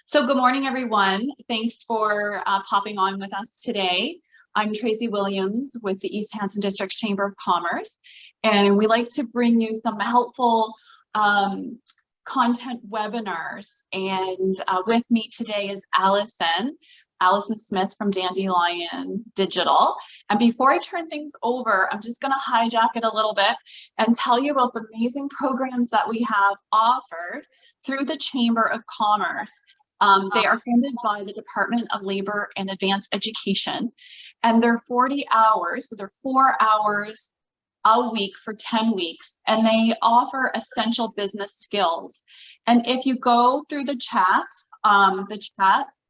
So good morning, everyone. Thanks for popping on with us today. I'm Tracy Williams with the East Hanson District Chamber of Commerce, and we like to bring you some helpful content webinars. And with me today is Allison Smith from Dandelion Digital. And before I turn things over, I'm just going to hijack it a little bit and tell you about the amazing programs that we have offered through the Chamber of Commerce. They are funded by the Department of Labor and Advanced Education, and they're 40 hours, so they're 4 hours a week for 10 weeks, and they offer essential business skills. And if you go through the chat,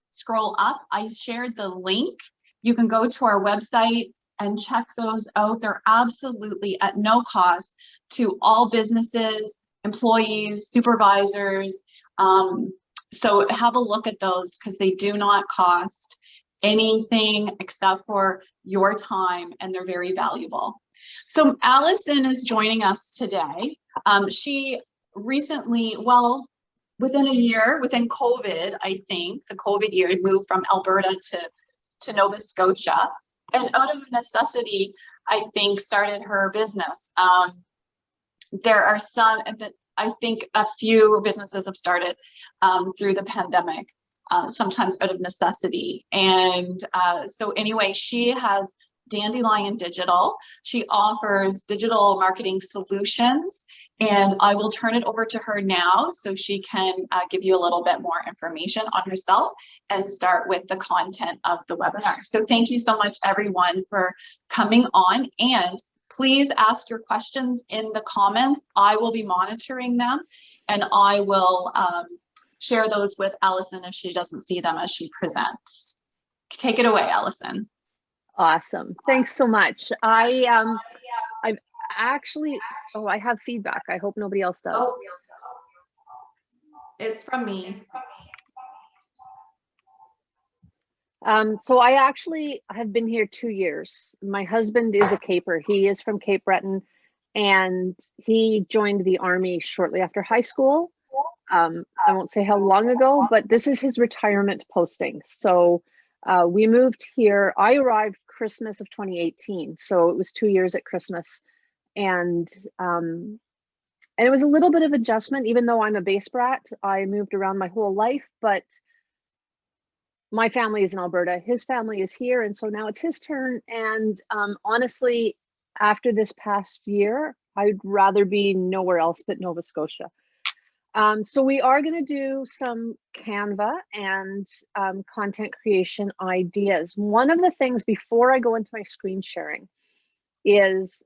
scroll up, I shared the link. You can go to our website and check those out. They're absolutely at no cost to all businesses, employees, supervisors. So have a look at those because they do not cost anything except for your time, and they're very valuable. So Allison is joining us today. She recently, well, within a year, within COVID, I think, the COVID year, moved from Alberta to Nova Scotia. And out of necessity, I think, started her business. There are some that I think a few businesses have started through the pandemic, sometimes out of necessity. And so anyway, she has Dandelion Digital. She offers digital marketing solutions, and I will turn it over to her now so she can give you a little bit more information on herself and start with the content of the webinar. So thank you so much, everyone, for coming on, and please ask your questions in the comments. I will be monitoring them, and I will share those with Allison if she doesn't see them as she presents. Take it away, Allison. Awesome. Thanks so much. I've actually, I have feedback. I hope nobody else does. Oh, it's from me. So I actually have been here 2 years. My husband is a Caper. He is from Cape Breton, and he joined the Army shortly after high school. I won't say how long ago, but this is his retirement posting. So we moved here. I arrived Christmas of 2018, so it was 2 years at Christmas, and it was a little bit of adjustment. Even though I'm a base brat, I moved around my whole life, but my family is in Alberta, his family is here, and so now it's his turn. And honestly, after this past year, I'd rather be nowhere else but Nova Scotia. So we are going to do some Canva and content creation ideas. One of the things before I go into my screen sharing is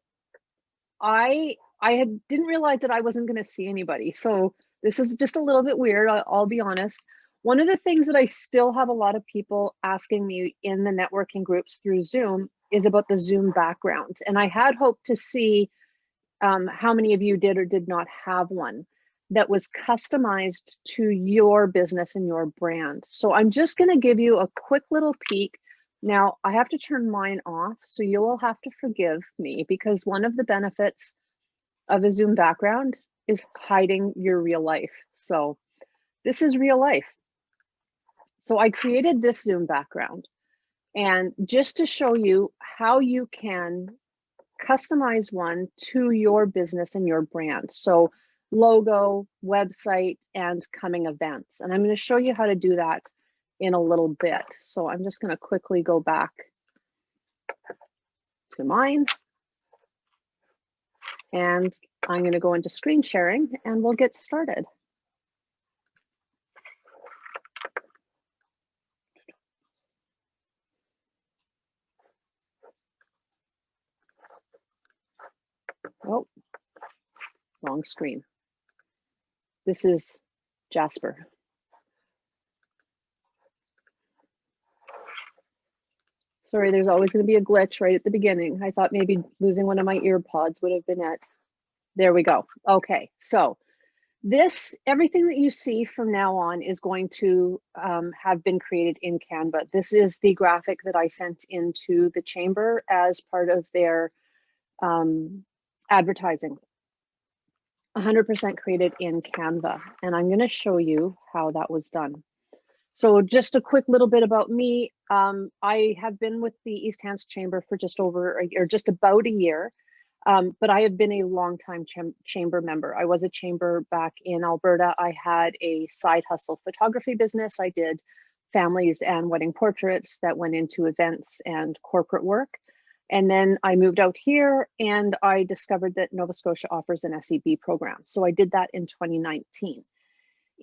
I didn't realize that I wasn't going to see anybody. So this is just a little bit weird, I'll be honest. One of the things that I still have a lot of people asking me in the networking groups through Zoom is about the Zoom background. And I had hoped to see how many of you did or did not have one that was customized to your business and your brand. So I'm just going to give you a quick little peek. Now I have to turn mine off, so you will have to forgive me, because one of the benefits of a Zoom background is hiding your real life. So this is real life. So I created this Zoom background, and just to show you how you can customize one to your business and your brand. So logo, website, and coming events. And I'm going to show you how to do that in a little bit. So I'm just going to quickly go back to mine. And I'm going to go into screen sharing, and we'll get started. Oh, wrong screen. This is Jasper. Sorry, there's always going to be a glitch right at the beginning. I thought maybe losing one of my ear pods would have been it. There we go. Okay, so everything that you see from now on is going to have been created in Canva. This is the graphic that I sent into the chamber as part of their advertising. 100% created in Canva, and I'm going to show you how that was done. So just a quick little bit about me. I have been with the East Hants Chamber for just about a year. But I have been a longtime chamber member. I was a chamber back in Alberta. I had a side hustle photography business. I did families and wedding portraits that went into events and corporate work. And then I moved out here and I discovered that Nova Scotia offers an SEB program. So I did that in 2019.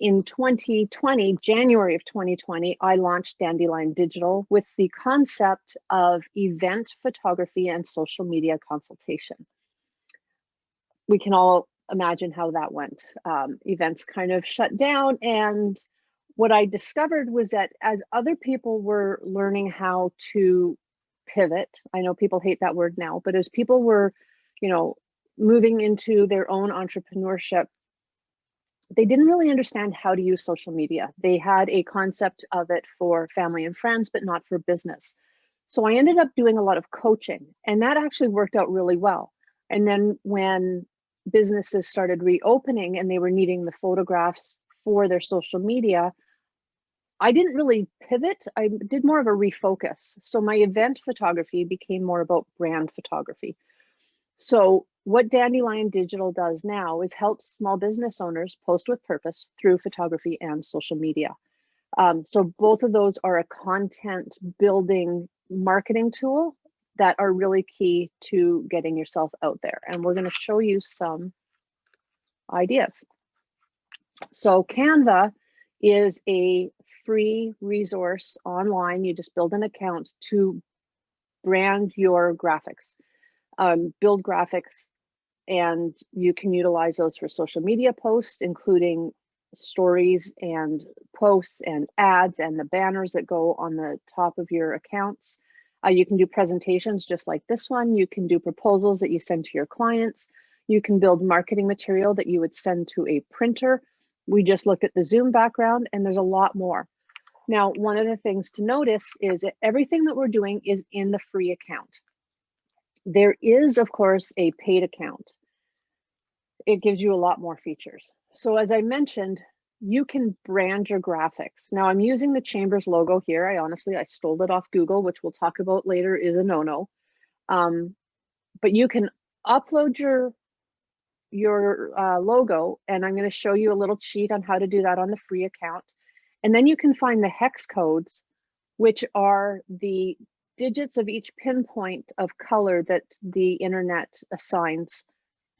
In 2020, January of 2020, I launched Dandelion Digital with the concept of event photography and social media consultation. We can all imagine how that went. Events kind of shut down. And what I discovered was that as other people were learning how to pivot, I know people hate that word now, but as people were, moving into their own entrepreneurship, they didn't really understand how to use social media. They had a concept of it for family and friends, but not for business. So I ended up doing a lot of coaching, and that actually worked out really well. And then when businesses started reopening and they were needing the photographs for their social media, I didn't really pivot. I did more of a refocus. So my event photography became more about brand photography. So what Dandelion Digital does now is help small business owners post with purpose through photography and social media. So both of those are a content building marketing tool that are really key to getting yourself out there. And we're going to show you some ideas. So Canva is a free resource online. You just build an account to brand your graphics, build graphics, and you can utilize those for social media posts, including stories and posts and ads and the banners that go on the top of your accounts. You can do presentations just like this one. You can do proposals that you send to your clients. You can build marketing material that you would send to a printer. We just looked at the Zoom background, and there's a lot more. Now, one of the things to notice is that everything that we're doing is in the free account. There is, of course, a paid account. It gives you a lot more features. So as I mentioned, you can brand your graphics. Now I'm using the Chambers logo here. I stole it off Google, which we'll talk about later is a no-no. But you can upload your logo, and I'm going to show you a little cheat on how to do that on the free account. And then you can find the hex codes, which are the digits of each pinpoint of color that the internet assigns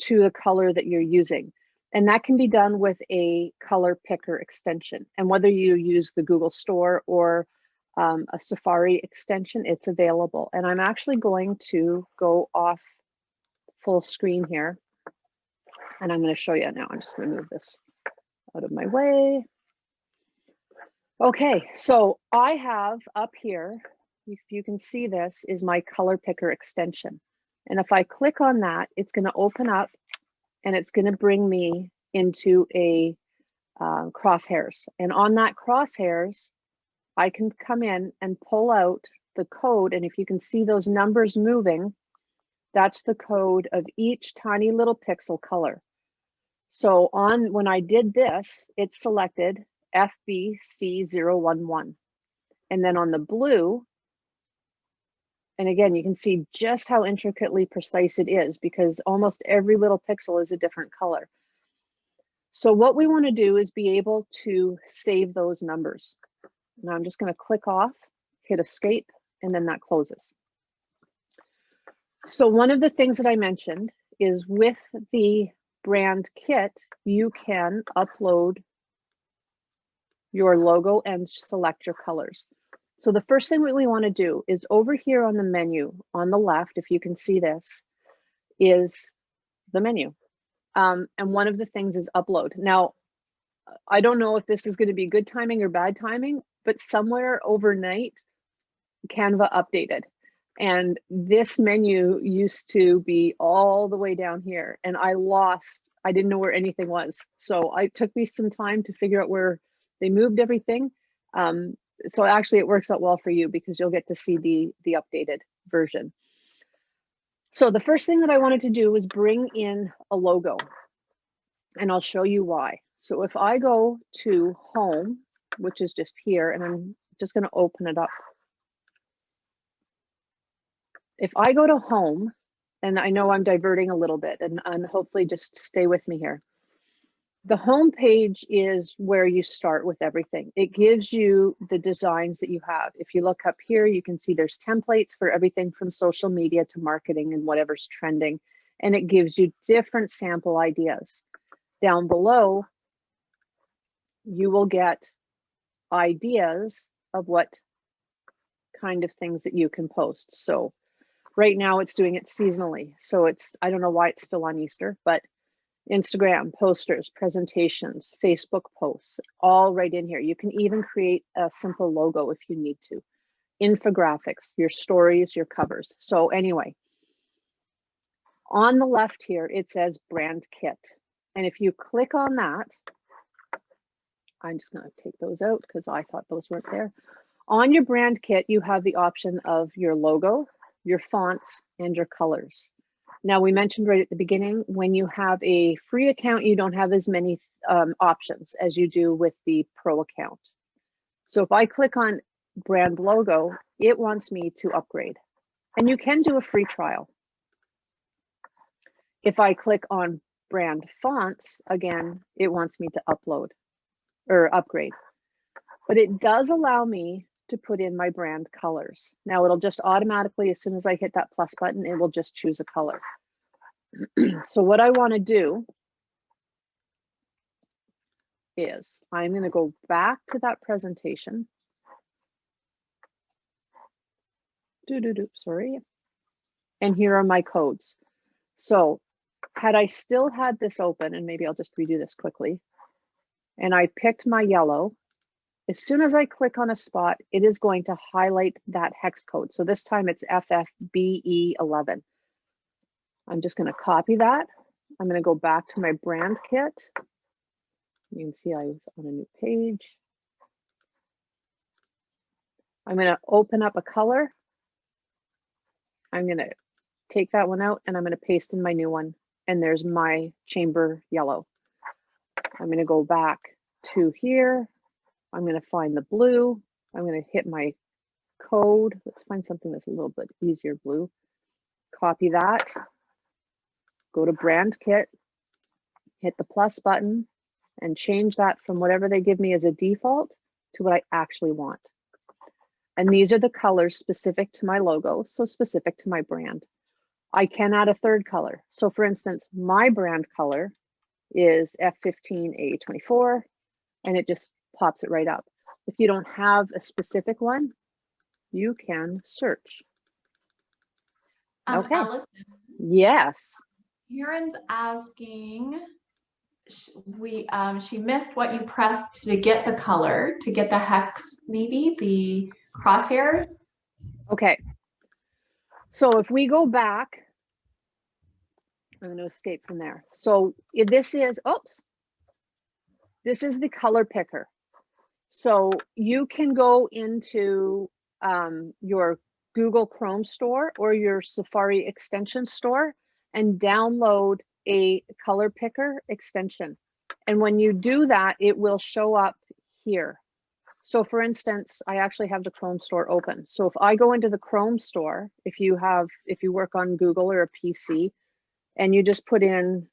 to the color that you're using. And that can be done with a color picker extension. And whether you use the Google Store or a Safari extension, it's available. And I'm actually going to go off full screen here. And I'm going to show you now. I'm just going to move this out of my way. Okay, so I have up here, if you can see this, is my color picker extension. And if I click on that, it's going to open up and it's going to bring me into a crosshairs. And on that crosshairs, I can come in and pull out the code. And if you can see those numbers moving, that's the code of each tiny little pixel color. So when I did this, it selected FBC011. And then on the blue, and again, you can see just how intricately precise it is because almost every little pixel is a different color. So what we want to do is be able to save those numbers. Now I'm just going to click off, hit escape, and then that closes. So one of the things that I mentioned is with the brand kit, you can upload your logo and select your colors. So the first thing that we want to do is over here on the menu on the left, if you can see this, is the menu. And one of the things is upload. Now, I don't know if this is going to be good timing or bad timing, but somewhere overnight, Canva updated. And this menu used to be all the way down here, and I didn't know where anything was. So it took me some time to figure out where they moved everything. So actually it works out well for you because you'll get to see the updated version. So the first thing that I wanted to do was bring in a logo, and I'll show you why. So if I go to home, which is just here, and I'm just going to open it up. If I go to home, and I know I'm diverting a little bit, and hopefully just stay with me here. The home page is where you start with everything. It gives you the designs that you have. If you look up here, you can see there's templates for everything from social media to marketing and whatever's trending. And it gives you different sample ideas. Down below, you will get ideas of what kind of things that you can post. So right now it's doing it seasonally. So it's, I don't know why it's still on Easter, but Instagram, posters, presentations, Facebook posts, all right in here. You can even create a simple logo if you need to. Infographics, your stories, your covers. So anyway, on the left here, it says brand kit. And if you click on that, I'm just going to take those out because I thought those weren't there. On your brand kit, you have the option of your logo, your fonts, and your colors. Now, we mentioned right at the beginning, when you have a free account, you don't have as many options as you do with the pro account. So if I click on brand logo, it wants me to upgrade. And you can do a free trial. If I click on brand fonts, again, it wants me to upload or upgrade. But it does allow me to put in my brand colors. Now it'll just automatically, as soon as I hit that plus button, it will just choose a color. So what I want to do is I'm going to go back to that presentation. Sorry. And here are my codes. So had I still had this open, and maybe I'll just redo this quickly, and I picked my yellow, as soon as I click on a spot, it is going to highlight that hex code. So this time it's FFBE11. I'm just going to copy that. I'm going to go back to my brand kit. You can see I was on a new page. I'm going to open up a color. I'm going to take that one out and I'm going to paste in my new one. And there's my chamber yellow. I'm going to go back to here. I'm going to find the blue. I'm going to hit my code. Let's find something that's a little bit easier blue. Copy that. Go to brand kit, hit the plus button, and change that from whatever they give me as a default to what I actually want. And these are the colors specific to my logo, so specific to my brand. I can add a third color. So for instance, my brand color is F15A24, and it just pops it right up. If you don't have a specific one, you can search. Okay. Allison, yes. Karen's asking, she missed what you pressed to get the color, to get the hex, maybe the crosshair. Okay. So if we go back, I'm going to escape from there. So this is, oops, this is the color picker. So you can go into your Google Chrome store or your Safari extension store and download a color picker extension. And when you do that, it will show up here. So for instance, I actually have the Chrome store open. So if I go into the Chrome store, if you work on Google or a PC, and you just put in,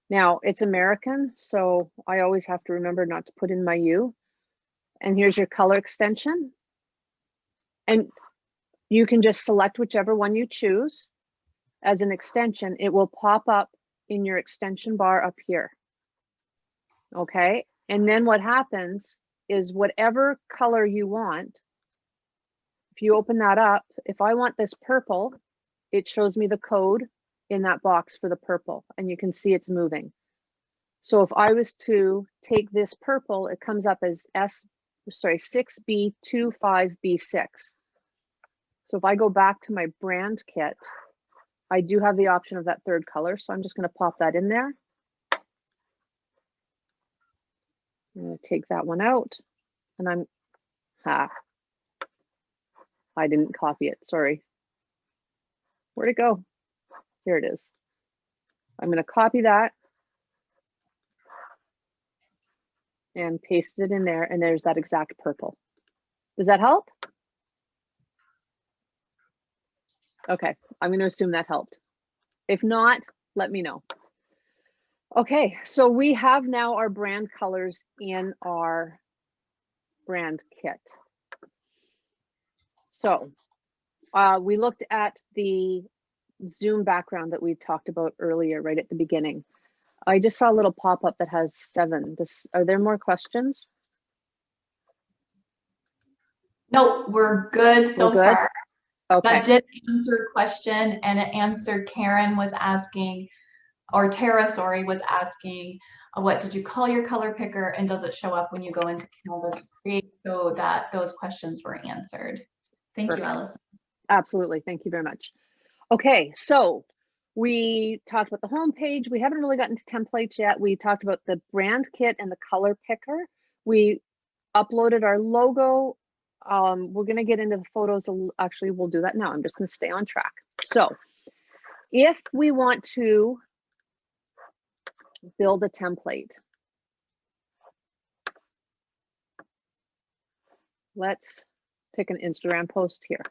now it's American, so I always have to remember not to put in my U. And here's your color extension. And you can just select whichever one you choose as an extension. It will pop up in your extension bar up here. Okay. And then what happens is whatever color you want, if you open that up, if I want this purple, it shows me the code in that box for the purple, and you can see it's moving. So if I was to take this purple, it comes up as 6B25B6. So if I go back to my brand kit, I do have the option of that third color. So I'm just going to pop that in there. I'm going to take that one out, and I didn't copy it. Sorry. Where'd it go? Here it is. I'm going to copy that. and pasted it in there, and there's that exact purple. Does that help? Okay, I'm going to assume that helped. If not, let me know. Okay, so we have now our brand colors in our brand kit. So we looked at the Zoom background that we talked about earlier, right at the beginning. I just saw a little pop-up that has 7. Are there more questions? No, we're good so far. Okay. That did answer a question, and it answered Karen was asking, or Tara, sorry, was asking, what did you call your color picker, and does it show up when you go into Canva to create? So that those questions were answered. Thank you, Allison. Absolutely, thank you very much. Okay, so we talked about the home page. We haven't really gotten to templates yet. We talked about the brand kit and the color picker. We uploaded our logo. We're going to get into the photos. Actually, we'll do that now. I'm just going to stay on track. So if we want to build a template, let's pick an Instagram post here.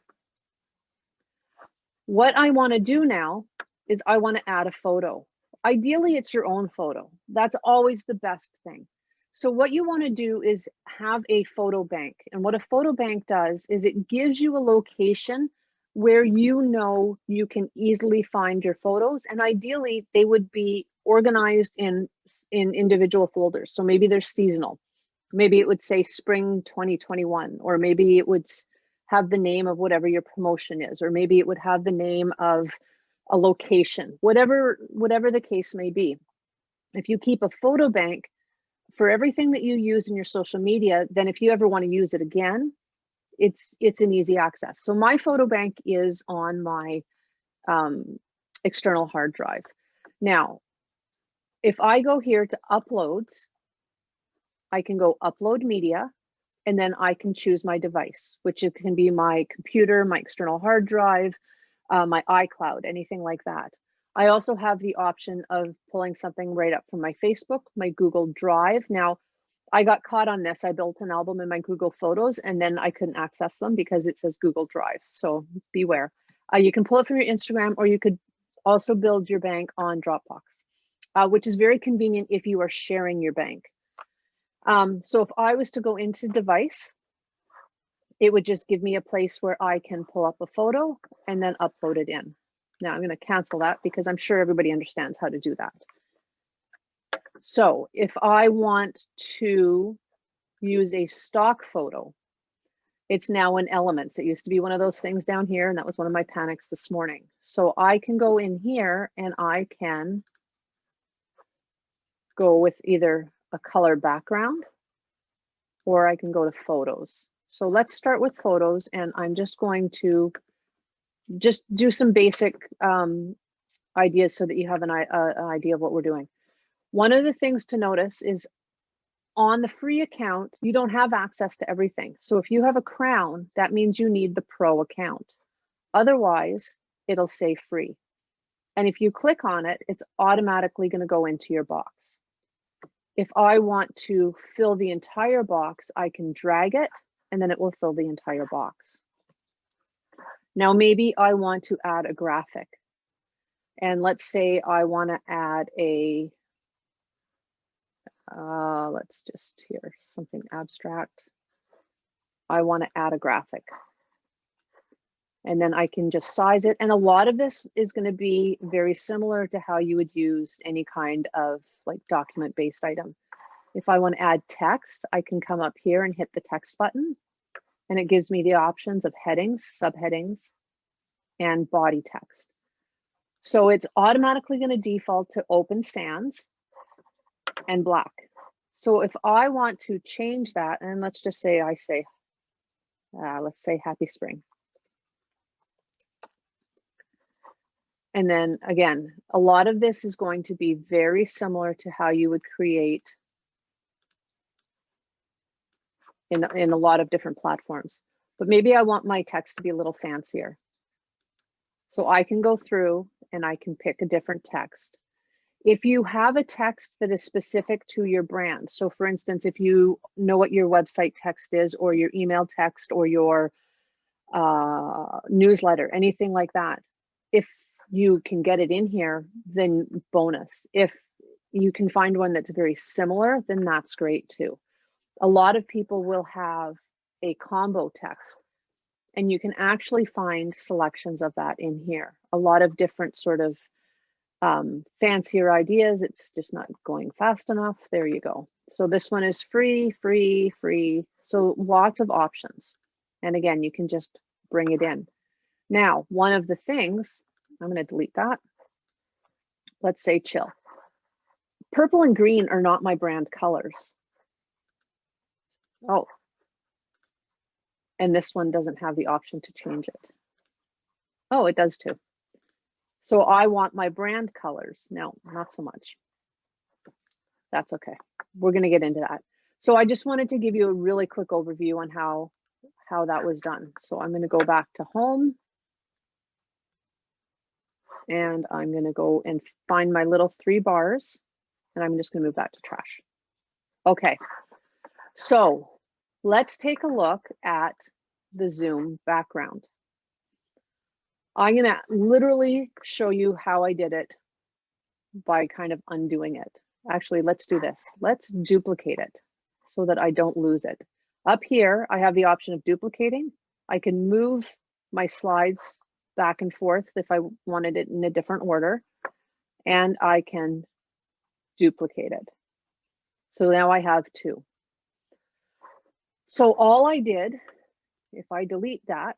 What I want to do now is I want to add a photo. Ideally, it's your own photo. That's always the best thing. So what you want to do is have a photo bank. And what a photo bank does is it gives you a location where you know you can easily find your photos. And ideally, they would be organized in individual folders. So maybe they're seasonal. Maybe it would say spring 2021, or maybe it would have the name of whatever your promotion is, or maybe it would have the name of a location, whatever the case may be. If you keep a photo bank for everything that you use in your social media, then if you ever want to use it again, it's an easy access. So my photo bank is on my external hard drive. Now, if I go here to uploads, I can go upload media, and then I can choose my device, which it can be my computer, my external hard drive, my iCloud, anything like that. I also have the option of pulling something right up from my Facebook, my Google Drive. Now, I got caught on this. I built an album in my Google Photos, and then I couldn't access them because it says Google Drive. So beware. You can pull it from your Instagram, or you could also build your bank on Dropbox, which is very convenient if you are sharing your bank. So if I was to go into device, it would just give me a place where I can pull up a photo and then upload it in. Now I'm going to cancel that because I'm sure everybody understands how to do that. So if I want to use a stock photo, it's now in Elements. It used to be one of those things down here, and that was one of my panics this morning. So I can go in here and I can go with either a color background, or I can go to photos. So let's start with photos, and I'm just going to just do some basic ideas so that you have an idea of what we're doing. One of the things to notice is on the free account, you don't have access to everything. So if you have a crown, that means you need the pro account. Otherwise, it'll say free. And if you click on it, it's automatically going to go into your box. If I want to fill the entire box, I can drag it, and then it will fill the entire box. Now, maybe I want to add a graphic. And let's say I want to add a, let's just hear something abstract. I want to add a graphic. And then I can just size it. And a lot of this is going to be very similar to how you would use any kind of like document-based item. If I want to add text, I can come up here and hit the text button, and it gives me the options of headings, subheadings, and body text. So it's automatically going to default to open sans and black. So if I want to change that, and let's just say let's say happy spring. And then again, a lot of this is going to be very similar to how you would create in a lot of different platforms. But maybe I want my text to be a little fancier. So I can go through and I can pick a different text. If you have a text that is specific to your brand, so for instance, if you know what your website text is, or your email text, or your newsletter, anything like that, if you can get it in here, then bonus. If you can find one that's very similar, then that's great too. A lot of people will have a combo text, and you can actually find selections of that in here. A lot of different sort of fancier ideas. It's just not going fast enough. There you go. So this one is free, free, free. So lots of options. And again, you can just bring it in. Now, one of the things, I'm going to delete that. Let's say chill. Purple and green are not my brand colors. Oh, and this one doesn't have the option to change it. Oh, it does too. So I want my brand colors. No, not so much. That's okay. We're going to get into that. So I just wanted to give you a really quick overview on how that was done. So I'm going to go back to home. And I'm going to go and find my little 3 bars. And I'm just going to move that to trash. Okay. So let's take a look at the Zoom background. I'm going to literally show you how I did it by kind of undoing it. Actually, let's do this. Let's duplicate it so that I don't lose it. Up here, I have the option of duplicating. I can move my slides back and forth if I wanted it in a different order, and I can duplicate it. So now I have 2. So all I did, if I delete that,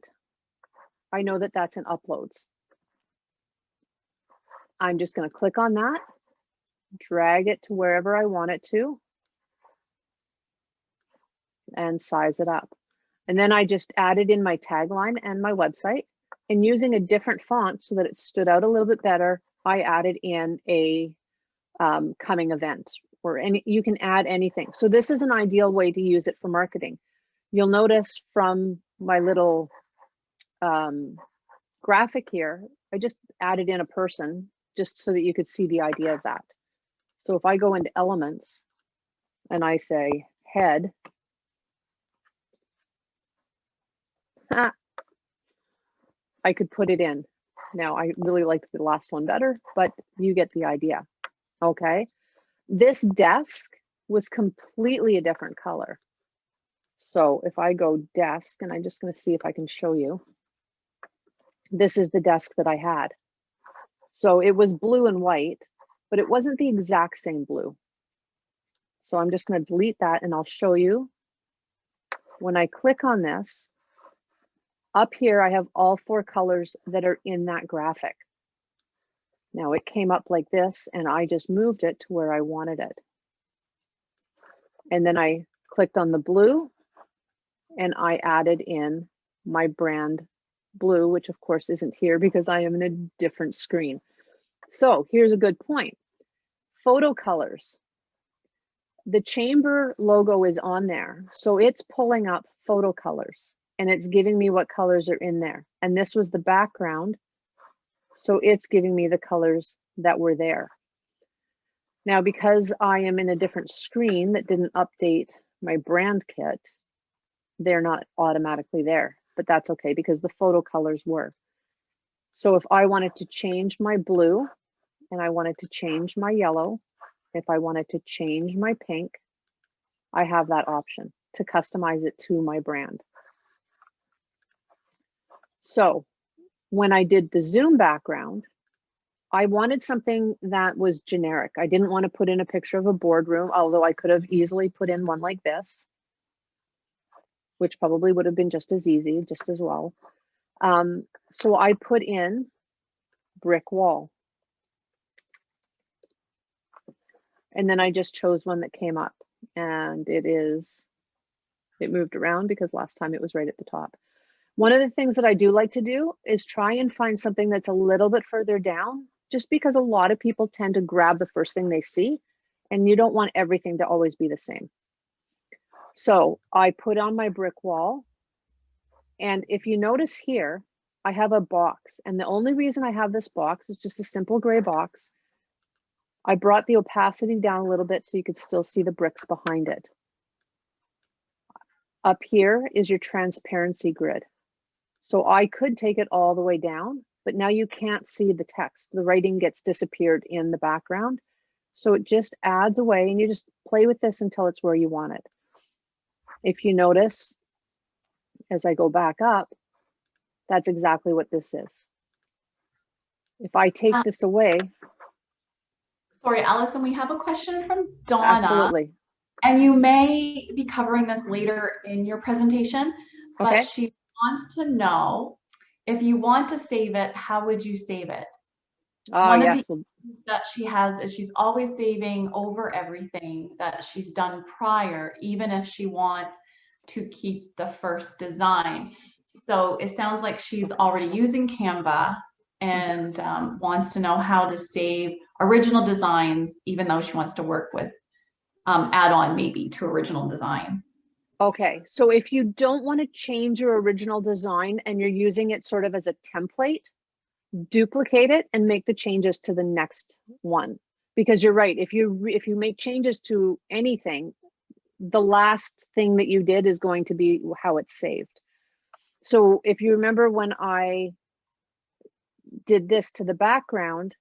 I know that that's in uploads. I'm just going to click on that, drag it to wherever I want it to, and size it up. And then I just added in my tagline and my website, and using a different font so that it stood out a little bit better, I added in a coming event, or you can add anything. So this is an ideal way to use it for marketing. You'll notice from my little graphic here, I just added in a person just so that you could see the idea of that. So if I go into elements and I say head, I could put it in. Now, I really liked the last one better, but you get the idea. Okay. This desk was completely a different color. So if I go desk, and I'm just going to see if I can show you, this is the desk that I had. So it was blue and white, but it wasn't the exact same blue. So I'm just going to delete that, and I'll show you. When I click on this, up here, I have all 4 colors that are in that graphic. Now it came up like this, and I just moved it to where I wanted it. And then I clicked on the blue, and I added in my brand blue, which of course isn't here because I am in a different screen. So here's a good point. Photo colors. The chamber logo is on there. So it's pulling up photo colors, and it's giving me what colors are in there. And this was the background. So it's giving me the colors that were there. Now, because I am in a different screen that didn't update my brand kit, they're not automatically there, but that's okay because the photo colors were. So if I wanted to change my blue, and I wanted to change my yellow, if I wanted to change my pink, I have that option to customize it to my brand. So when I did the Zoom background, I wanted something that was generic. I didn't want to put in a picture of a boardroom, although I could have easily put in one like this, which probably would have been just as easy, just as well. So I put in brick wall. And then I just chose one that came up, and it moved around because last time it was right at the top. One of the things that I do like to do is try and find something that's a little bit further down, just because a lot of people tend to grab the first thing they see, and you don't want everything to always be the same. So I put on my brick wall, and if you notice here, I have a box, and the only reason I have this box is just a simple gray box. I brought the opacity down a little bit so you could still see the bricks behind it. Up here is your transparency grid. So I could take it all the way down, but now you can't see the text. The writing gets disappeared in the background. So it just adds away, and you just play with this until it's where you want it. If you notice, as I go back up, that's exactly what this is. If I take this away. Sorry, Allison, we have a question from Donna. Absolutely. And you may be covering this later in your presentation, but Okay. she wants to know, if you want to save it, how would you save it? Oh, One yes. of the that she has is she's always saving over everything that she's done prior, even if she wants to keep the first design. So it sounds like she's already using Canva and wants to know how to save original designs, even though she wants to work with add-on maybe to original design. Okay, so if you don't want to change your original design and you're using it sort of as a template, duplicate it and make the changes to the next one. Because you're right, if you make changes to anything, the last thing that you did is going to be how it's saved. So if you remember when I did this to the background,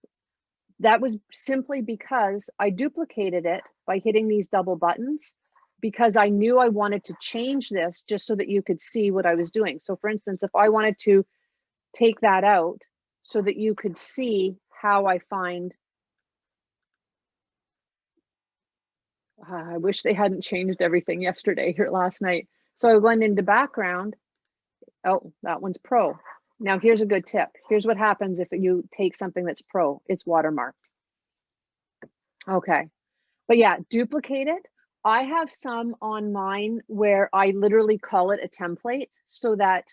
that was simply because I duplicated it by hitting these double buttons, because I knew I wanted to change this just so that you could see what I was doing. So for instance, if I wanted to take that out so that you could see how I find, I wish they hadn't changed everything yesterday or last night. So I went into background. Oh, that one's pro. Now here's a good tip. Here's what happens if you take something that's pro. It's watermarked. Okay, but yeah, duplicate it. I have some on mine where I literally call it a template so that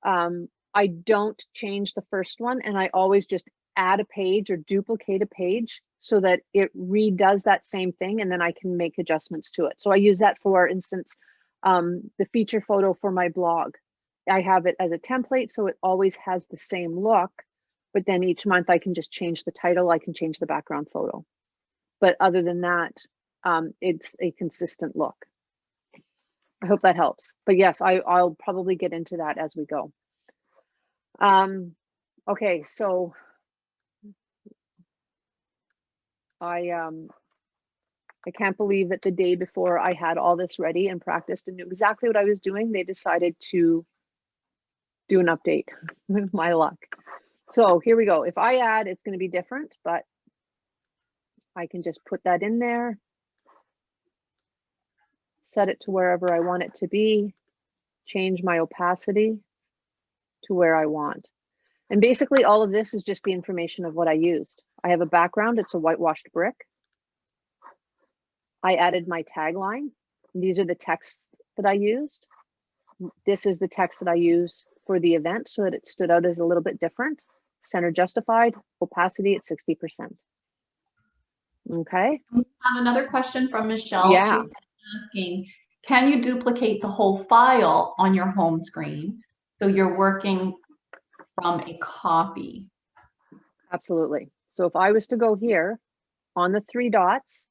I don't change the first one, and I always just add a page or duplicate a page so that it redoes that same thing, and then I can make adjustments to it. So I use that, for instance, the feature photo for my blog. I have it as a template, so it always has the same look, but then each month I can just change the title, I can change the background photo. But other than that, it's a consistent look. I hope that helps. But yes, I'll probably get into that as we go. Okay, so I can't believe that the day before I had all this ready and practiced and knew exactly what I was doing, they decided to do an update. My luck. So here we go. If I add, it's going to be different, but I can just put that in there, set it to wherever I want it to be, change my opacity to where I want. And basically all of this is just the information of what I used. I have a background, it's a whitewashed brick. I added my tagline. These are the texts that I used. This is the text that I use for the event so that it stood out as a little bit different. Center justified, opacity at 60%. Okay. We have another question from Michelle. Yeah. She's asking, can you duplicate the whole file on your home screen so you're working from a copy? Absolutely. So if I was to go here on the three dots,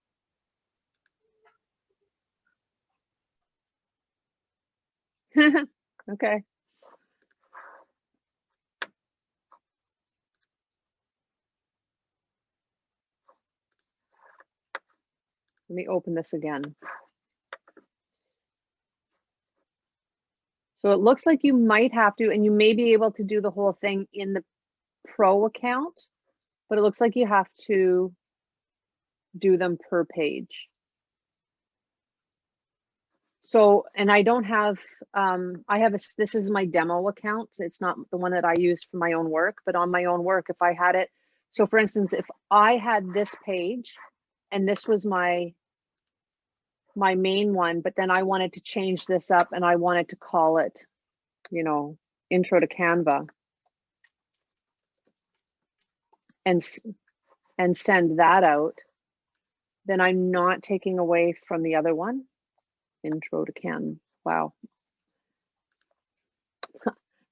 okay. Let me open this again. So it looks like you might have to, and you may be able to do the whole thing in the pro account, but it looks like you have to do them per page. So, and I don't have, I have this is my demo account. It's not the one that I use for my own work, but on my own work, if I had it, so for instance, if I had this page and this was my main one, but then I wanted to change this up and I wanted to call it, you know, intro to Canva and send that out, then I'm not taking away from the other one. Intro to Canva. Wow.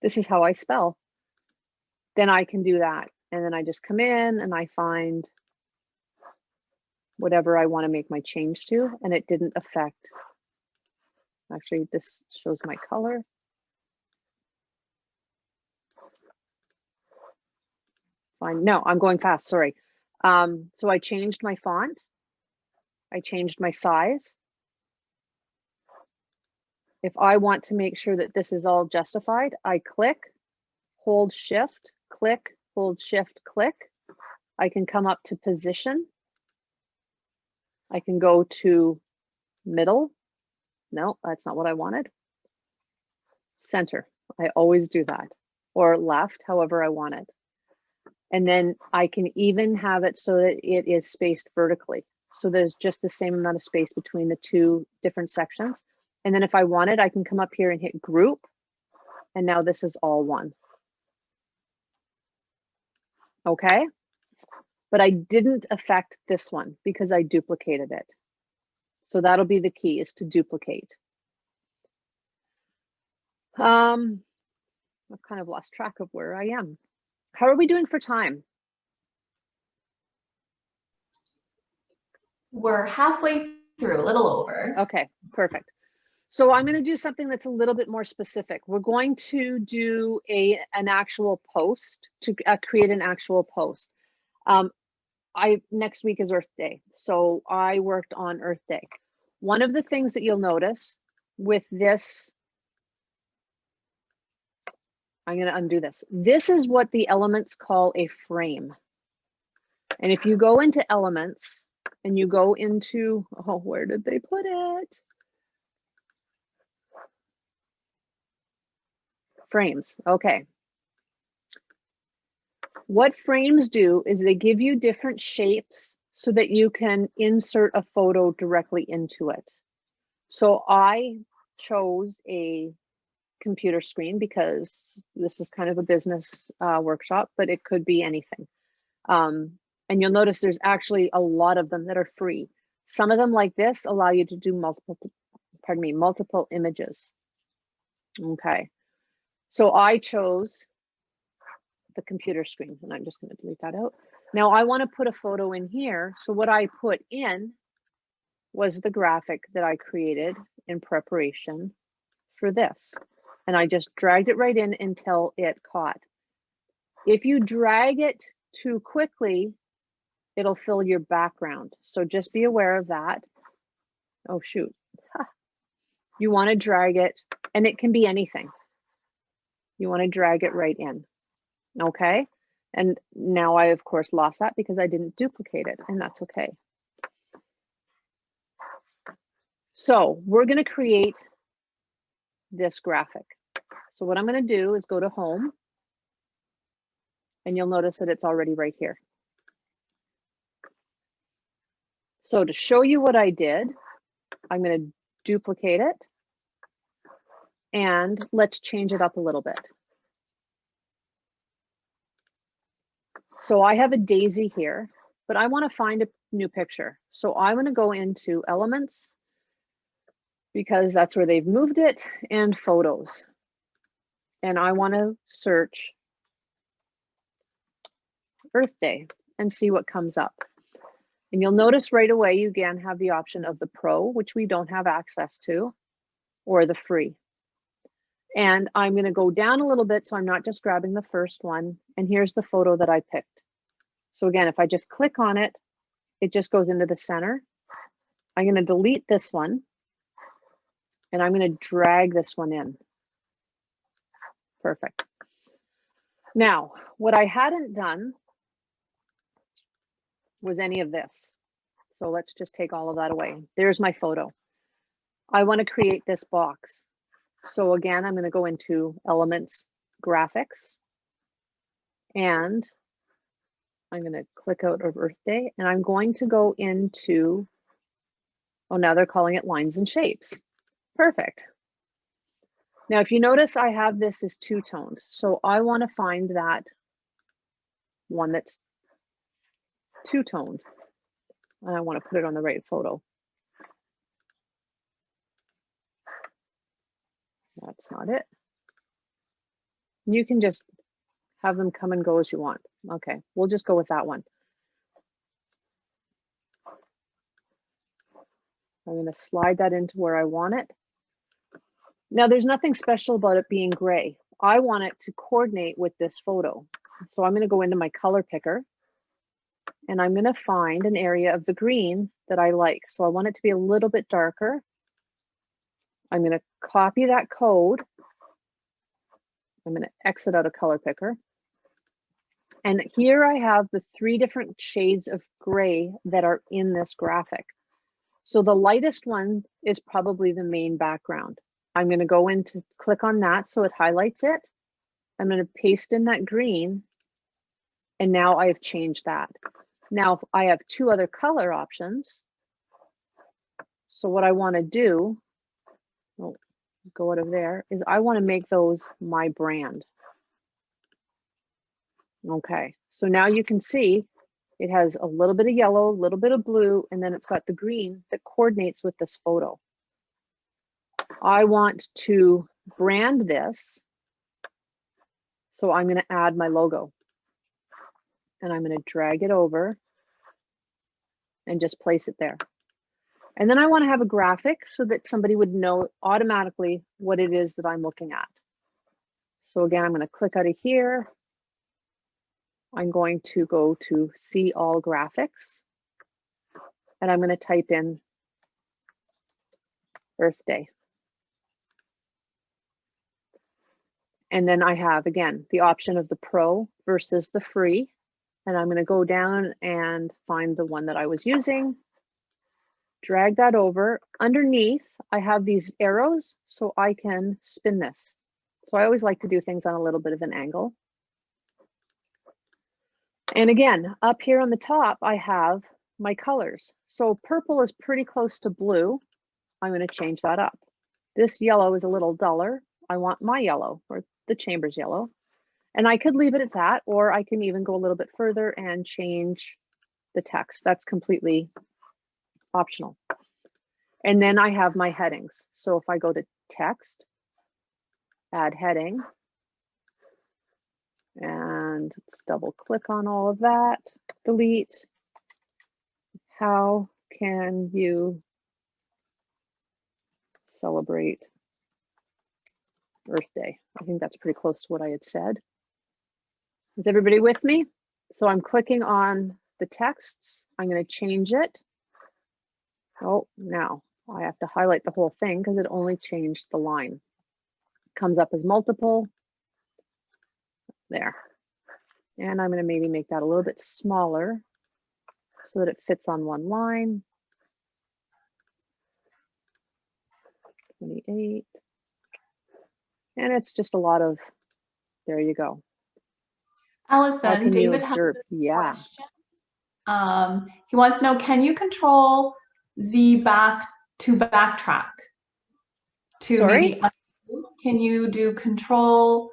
This is how I spell. Then I can do that. And then I just come in and I find whatever I want to make my change to, and it didn't affect. Actually, this shows my color. Fine. No, I'm going fast. Sorry. So I changed my font. I changed my size. If I want to make sure that this is all justified, I click, hold shift, click, hold shift, click. I can come up to position. I can go to middle. No, that's not what I wanted. Center. I always do that. Or left, however I want it. And then I can even have it so that it is spaced vertically. So there's just the same amount of space between the two different sections. And then if I want it, I can come up here and hit group. And now this is all one. Okay. But I didn't affect this one because I duplicated it. So that'll be the key, is to duplicate. I've kind of lost track of where I am. How are we doing for time? We're halfway through, a little over. Okay, perfect. So I'm going to do something that's a little bit more specific. We're going to do an actual post, to create an actual post. Next week is Earth Day, so I worked on Earth Day. One of the things that you'll notice with this, I'm going to undo this. This is what the elements call a frame. And if you go into elements and you go into, oh, where did they put it? Frames, okay. What frames do is they give you different shapes so that you can insert a photo directly into it. So I chose a computer screen because this is kind of a business workshop, but it could be anything. And you'll notice there's actually a lot of them that are free. Some of them, like this, allow you to do multiple images. Okay. So I chose the computer screen, and I'm just going to delete that out. Now I want to put a photo in here. So what I put in was the graphic that I created in preparation for this. And I just dragged it right in until it caught. If you drag it too quickly, it'll fill your background. So just be aware of that. Oh, shoot. You want to drag it, and it can be anything. You want to drag it right in. Okay. And now I, of course, lost that because I didn't duplicate it, and that's okay. So we're going to create this graphic. So what I'm going to do is go to home, and you'll notice that it's already right here. So to show you what I did, I'm going to duplicate it, and let's change it up a little bit. So I have a daisy here, but I want to find a new picture. So I want to go into elements because that's where they've moved it, and photos. And I want to search Earth Day and see what comes up. And you'll notice right away you again have the option of the Pro, which we don't have access to, or the free. And I'm going to go down a little bit so I'm not just grabbing the first one. And here's the photo that I picked. So again, if I just click on it, it just goes into the center. I'm going to delete this one, and I'm going to drag this one in. Perfect. Now, what I hadn't done was any of this. So let's just take all of that away. There's my photo. I want to create this box. So again, I'm going to go into Elements, Graphics, and I'm going to click out of Earth Day, and I'm going to go into, oh, now they're calling it Lines and Shapes. Perfect. Now, if you notice, I have this as two-toned. So I want to find that one that's two-toned, and I want to put it on the right photo. That's not it. You can just have them come and go as you want. Okay, we'll just go with that one. I'm going to slide that into where I want it. Now there's nothing special about it being gray. I want it to coordinate with this photo. So I'm going to go into my color picker and I'm going to find an area of the green that I like. So I want it to be a little bit darker. I'm going to copy that code. I'm going to exit out of color picker. And here I have the 3 different shades of gray that are in this graphic. So the lightest one is probably the main background. I'm going to go in to click on that so it highlights it. I'm going to paste in that green. And now I have changed that. Now I have 2 other color options. So what I want to do, go out of there, is I want to make those my brand. Okay, so now you can see it has a little bit of yellow, a little bit of blue, and then it's got the green that coordinates with this photo. I want to brand this. So I'm going to add my logo. And I'm going to drag it over and just place it there. And then I want to have a graphic so that somebody would know automatically what it is that I'm looking at. So again, I'm going to click out of here. I'm going to go to see all graphics. And I'm going to type in Earth Day. And then I have, again, the option of the Pro versus the free. And I'm going to go down and find the one that I was using. Drag that over. Underneath, I have these arrows so I can spin this. So I always like to do things on a little bit of an angle. And again, up here on the top, I have my colors. So purple is pretty close to blue. I'm going to change that up. This yellow is a little duller. I want my yellow, or the chamber's yellow. And I could leave it at that, or I can even go a little bit further and change the text. That's completely optional. And then I have my headings. So if I go to text, add heading, and let's double click on all of that, delete. How can you celebrate Earth Day? I think that's pretty close to what I had said. Is everybody with me? So I'm clicking on the texts. I'm going to change it. Oh, now I have to highlight the whole thing because it only changed the line. Comes up as multiple. There. And I'm going to maybe make that a little bit smaller so that it fits on one line. 28. And it's just a lot of, there you go. Allison, David has a question. He wants to know, can you control Z back to backtrack? Sorry? Can you do control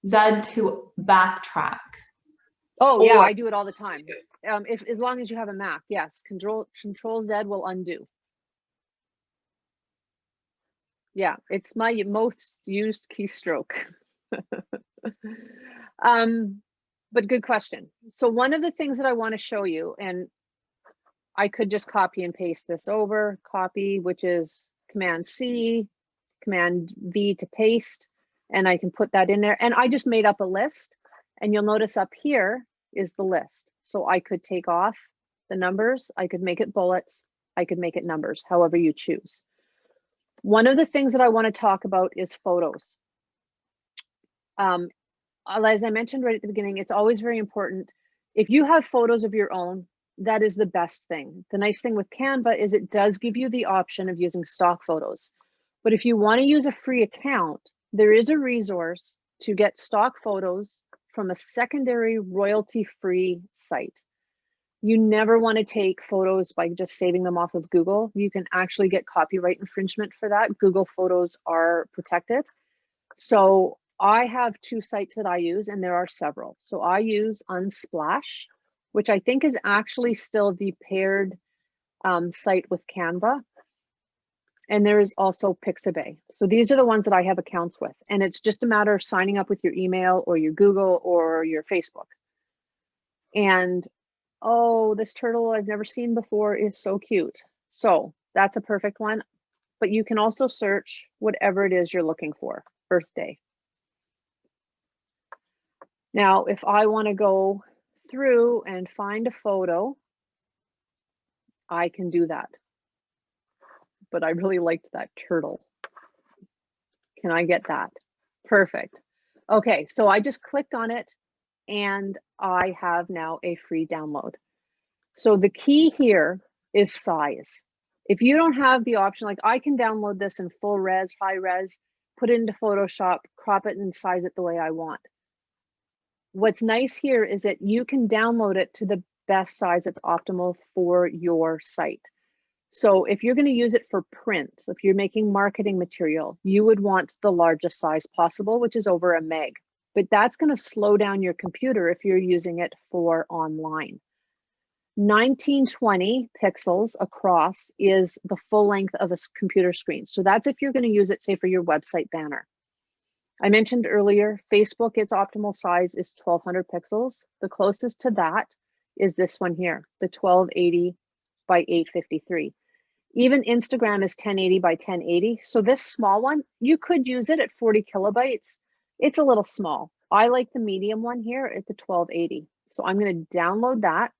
Z to backtrack? Oh yeah, I do it all the time. As long as you have a Mac, yes. Control Z will undo. Yeah, it's my most used keystroke. But good question. So one of the things that I want to show you, and I could just copy and paste this over, copy, which is Command C, Command V to paste, and I can put that in there. And I just made up a list, and you'll notice up here is the list. So I could take off the numbers, I could make it bullets, I could make it numbers, however you choose. One of the things that I want to talk about is photos. As I mentioned right at the beginning, it's always very important. If you have photos of your own, that is the best thing. The nice thing with Canva is it does give you the option of using stock photos. But if you want to use a free account, there is a resource to get stock photos from a secondary royalty-free site. You never want to take photos by just saving them off of Google. You can actually get copyright infringement for that. Google Photos are protected. So I have 2 sites that I use, and there are several. So I use Unsplash, which I think is actually still the paired site with Canva. And there is also Pixabay. So these are the ones that I have accounts with. And it's just a matter of signing up with your email or your Google or your Facebook. And oh, this turtle I've never seen before is so cute. So That's a perfect one. But you can also search whatever it is you're looking for, birthday. Now, if I want to go through and find a photo, I can do that. But I really liked that turtle. Can I get that? Perfect. Okay, so I just clicked on it and I have now a free download. So the key here is size. If you don't have the option, like I can download this in full res, high res, put it into Photoshop, crop it and size it the way I want. What's nice here is that you can download it to the best size that's optimal for your site. So if you're going to use it for print, if you're making marketing material, you would want the largest size possible, which is over a meg. But that's going to slow down your computer if you're using it for online. 1920 pixels across is the full length of a computer screen. So that's if you're going to use it, say, for your website banner. I mentioned earlier, Facebook, its optimal size is 1200 pixels. The closest to that is this one here, the 1280 by 853. Even Instagram is 1080 by 1080. So this small one, you could use it at 40 kilobytes. It's a little small. I like the medium one here at the 1280. So I'm going to download that.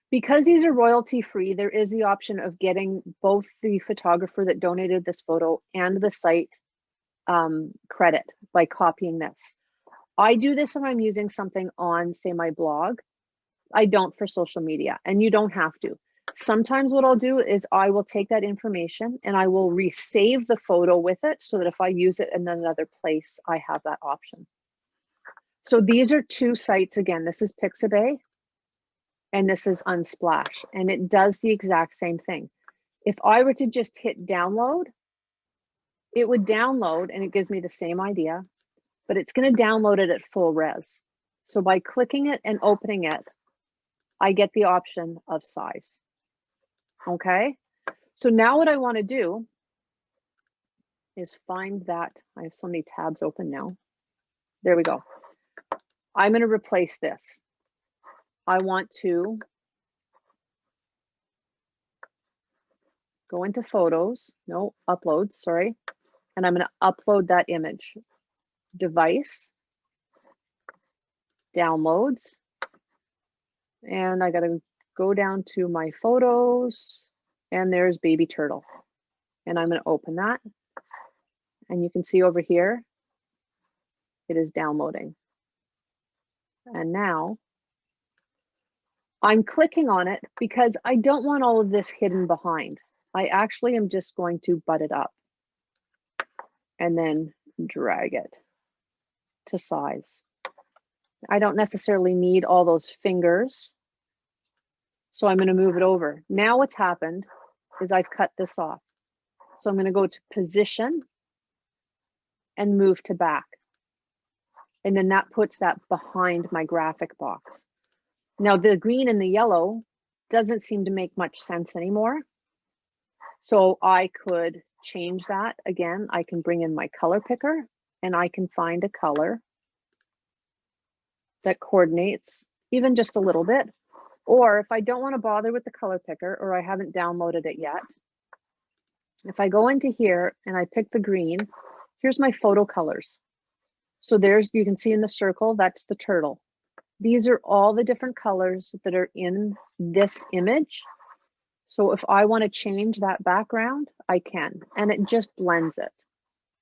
Because these are royalty free, there is the option of getting both the photographer that donated this photo and the site credit by copying this. I do this if I'm using something on, say, my blog. I don't for social media, and you don't have to. Sometimes what I'll do is I will take that information and I will resave the photo with it so that if I use it in another place, I have that option. So these are two sites. Again, this is Pixabay and this is Unsplash, and it does the exact same thing. If I were to just hit download, it would download and it gives me the same idea, but it's going to download it at full res. So by clicking it and opening it, I get the option of size. Okay, so now what I want to do is find that. I have so many tabs open now. There we go. I'm going to replace this. I want to go into photos, no, uploads, sorry. And I'm going to upload that image. Device, downloads, and I got to go down to my photos, and there's baby turtle. And I'm going to open that. And you can see over here, it is downloading. And now I'm clicking on it because I don't want all of this hidden behind. I actually am just going to butt it up and then drag it to size. I don't necessarily need all those fingers. So I'm going to move it over. Now what's happened is I've cut this off. So I'm going to go to position and move to back. And then that puts that behind my graphic box. Now the green and the yellow doesn't seem to make much sense anymore. So I could change that. Again, I can bring in my color picker and I can find a color that coordinates even just a little bit. Or if I don't want to bother with the color picker or I haven't downloaded it yet, if I go into here and I pick the green, here's my photo colors. So there's, you can see in the circle, that's the turtle. These are all the different colors that are in this image. So if I want to change that background, I can, and it just blends it.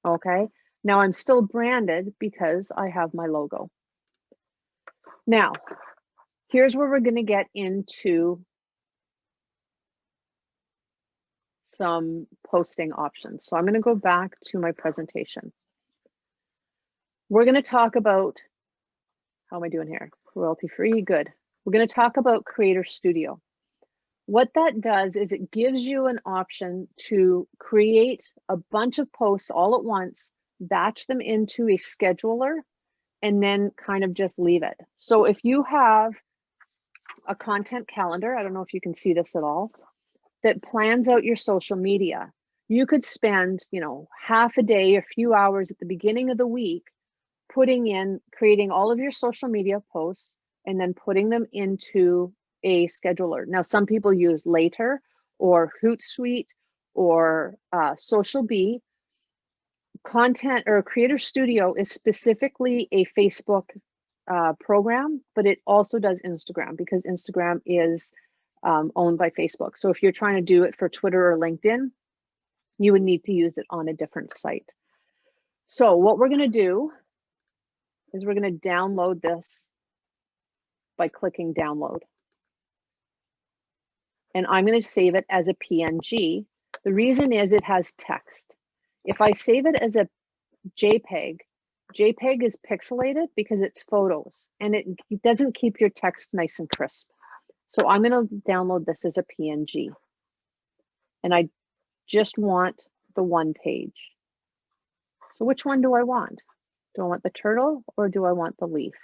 Okay. Now I'm still branded because I have my logo. Now, here's where we're going to get into some posting options. So I'm going to go back to my presentation. We're going to talk about, how am I doing here? Royalty free, good. We're going to talk about Creator Studio. What that does is it gives you an option to create a bunch of posts all at once, batch them into a scheduler, and then kind of just leave it. So if you have a content calendar, I don't know if you can see this at all, that plans out your social media, you could spend, you know, half a day, a few hours at the beginning of the week, creating all of your social media posts and then putting them into a scheduler. Now, some people use Later, or Hootsuite or Social Bee. Content or Creator Studio is specifically a Facebook program, but it also does Instagram because Instagram is owned by Facebook. So if you're trying to do it for Twitter or LinkedIn, you would need to use it on a different site. So what we're going to do is we're going to download this by clicking download. And I'm going to save it as a PNG. The reason is it has text. If I save it as a JPEG, JPEG is pixelated because it's photos and it doesn't keep your text nice and crisp. So I'm going to download this as a PNG. And I just want the one page. So which one do I want? Do I want the turtle or do I want the leaf?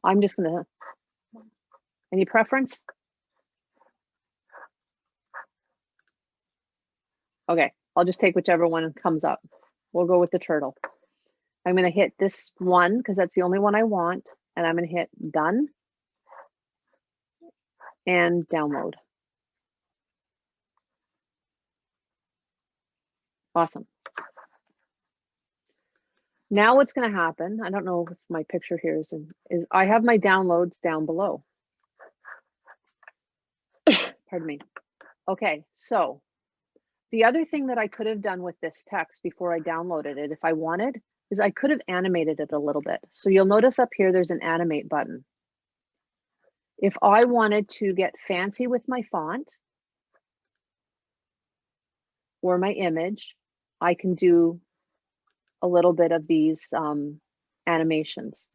I'm just going to, any preference? Okay, I'll just take whichever one comes up. We'll go with the turtle. I'm going to hit this one because that's the only one I want. And I'm going to hit done and download. Awesome. Now what's going to happen, I don't know if my picture here is I have my downloads down below. Pardon me. Okay, so the other thing that I could have done with this text before I downloaded it, if I wanted, is I could have animated it a little bit. So you'll notice up here, there's an animate button. If I wanted to get fancy with my font or my image, I can do a little bit of these animations.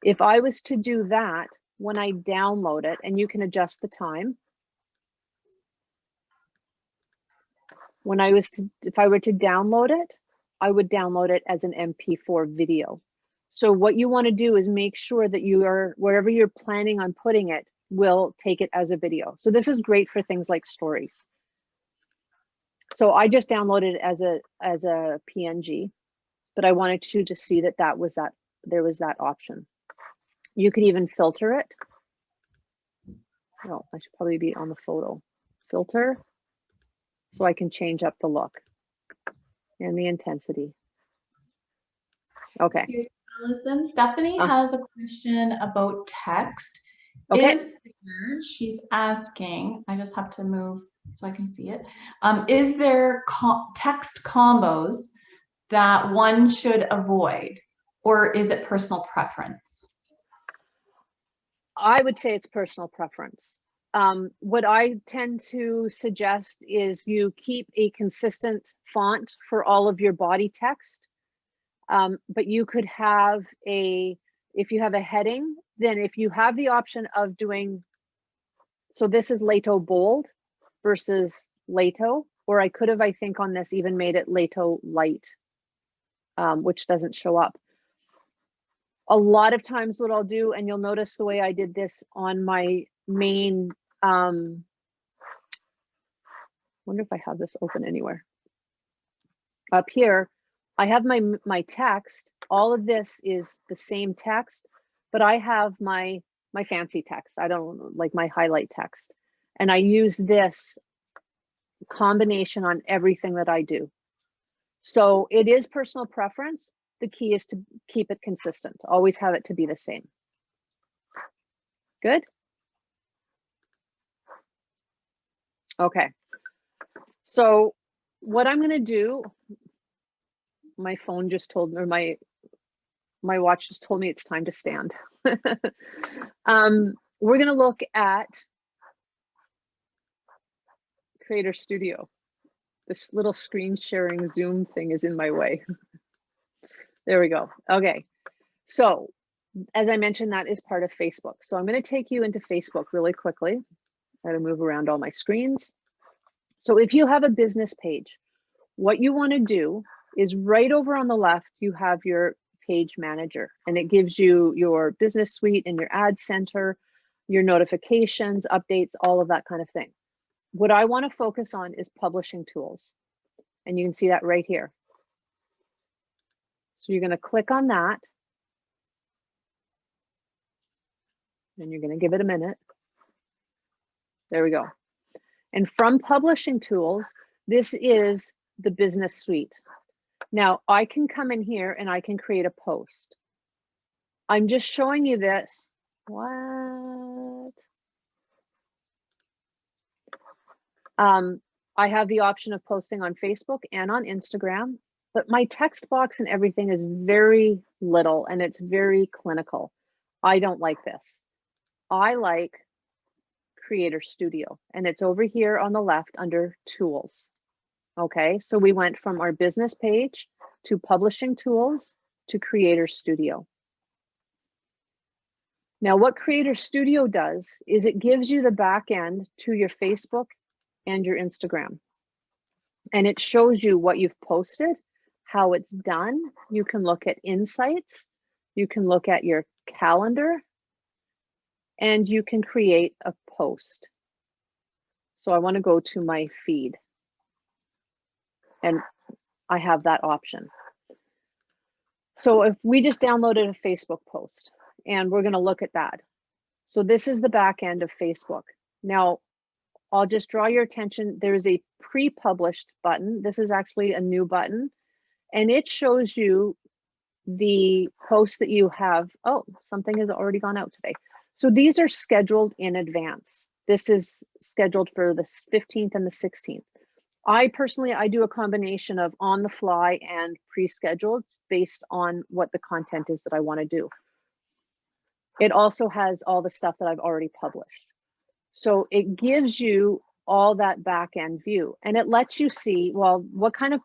If I was to do that, when I download it, and you can adjust the time, if I were to download it, I would download it as an MP4 video. So what you want to do is make sure that you are, wherever you're planning on putting it, will take it as a video. So this is great for things like stories. So I just downloaded it as a PNG, but I wanted you to see that there was that option. You could even filter it. Oh, I should probably be on the photo. Filter. So I can change up the look and the intensity. Okay. Allison, Stephanie has a question about text. Okay. She's asking, I just have to move so I can see it. Is there text combos that one should avoid, or is it personal preference? I would say it's personal preference. What I tend to suggest is you keep a consistent font for all of your body text. But you could have if you have a heading, then if you have the option of doing, so this is Lato bold versus Lato, or I could have, I think on this, even made it Lato light, which doesn't show up. A lot of times what I'll do, and you'll notice the way I did this on my main, wonder if I have this open anywhere. Up here, I have my text. All of this is the same text, but I have my fancy text. I don't like my highlight text. And I use this combination on everything that I do. So it is personal preference. The key is to keep it consistent. Always have it to be the same. Good? Okay. So what I'm going to do, my phone just told me, or my watch just told me it's time to stand. We're going to look at Creator Studio. This little screen sharing Zoom thing is in my way. There we go. Okay. So as I mentioned, that is part of Facebook. So I'm going to take you into Facebook really quickly. I got to move around all my screens. So if you have a business page, what you want to do is right over on the left, you have your page manager, and it gives you your business suite and your ad center, your notifications, updates, all of that kind of thing. What I want to focus on is publishing tools. And you can see that right here. So you're going to click on that. And you're going to give it a minute. There we go. And from publishing tools, this is the business suite. Now I can come in here and I can create a post. I'm just showing you this. What? I have the option of posting on Facebook and on Instagram, but my text box and everything is very little and it's very clinical. I don't like this. I like Creator Studio, and it's over here on the left under tools. Okay, so we went from our business page to publishing tools to Creator Studio. Now, what Creator Studio does is it gives you the back end to your Facebook and your Instagram. And it shows you what you've posted, how it's done. You can look at insights. You can look at your calendar, and you can create a post. So I want to go to my feed, and I have that option. So if we just downloaded a Facebook post, and we're going to look at that. So this is the back end of Facebook. Now, I'll just draw your attention. There's a pre-published button. This is actually a new button, and it shows you the posts that you have. Oh, something has already gone out today. So these are scheduled in advance. This is scheduled for the 15th and the 16th. I personally do a combination of on the fly and pre-scheduled based on what the content is that I want to do. It also has all the stuff that I've already published. So it gives you all that back end view, and it lets you see, well, what kind of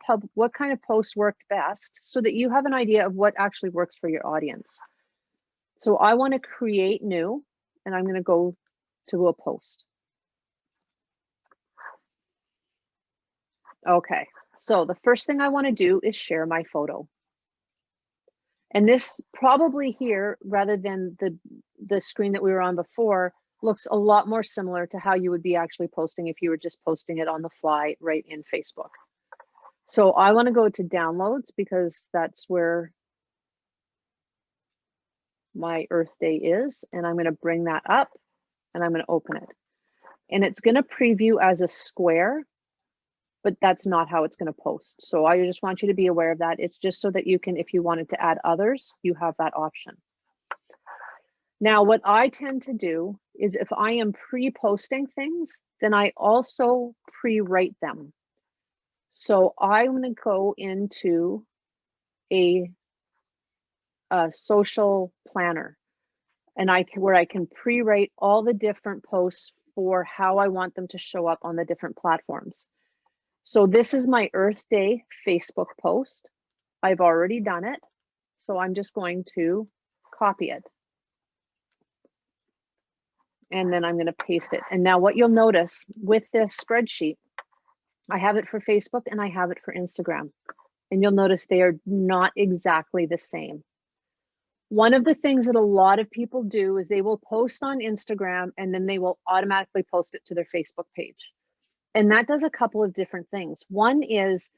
posts worked best, so that you have an idea of what actually works for your audience. So I want to create new, and I'm going to go to a post. Okay, so the first thing I want to do is share my photo. And this probably here, rather than the screen that we were on before, looks a lot more similar to how you would be actually posting if you were just posting it on the fly right in Facebook. So I want to go to downloads because that's where my Earth Day is, and I'm going to bring that up and I'm going to open it. And it's going to preview as a square, but that's not how it's going to post. So I just want you to be aware of that. It's just so that you can, if you wanted to add others, you have that option. Now, what I tend to do is if I am pre-posting things, then I also pre-write them. So I'm going to go into a social planner, and where I can pre-write all the different posts for how I want them to show up on the different platforms. So this is my Earth Day Facebook post. I've already done it, so I'm just going to copy it. And then I'm going to paste it. And now what you'll notice with this spreadsheet, I have it for Facebook and I have it for Instagram. And you'll notice they are not exactly the same. One of the things that a lot of people do is they will post on Instagram and then they will automatically post it to their Facebook page. And that does a couple of different things. One is,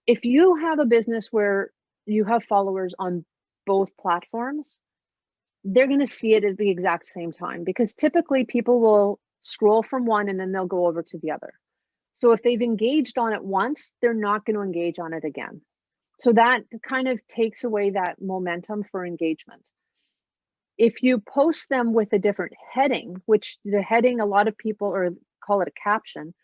if you have a business where you have followers on both platforms, they're going to see it at the exact same time, because typically people will scroll from one and then they'll go over to the other. So if they've engaged on it once, they're not going to engage on it again. So that kind of takes away that momentum for engagement. If you post them with a different heading, which the heading, a lot of people call it a caption,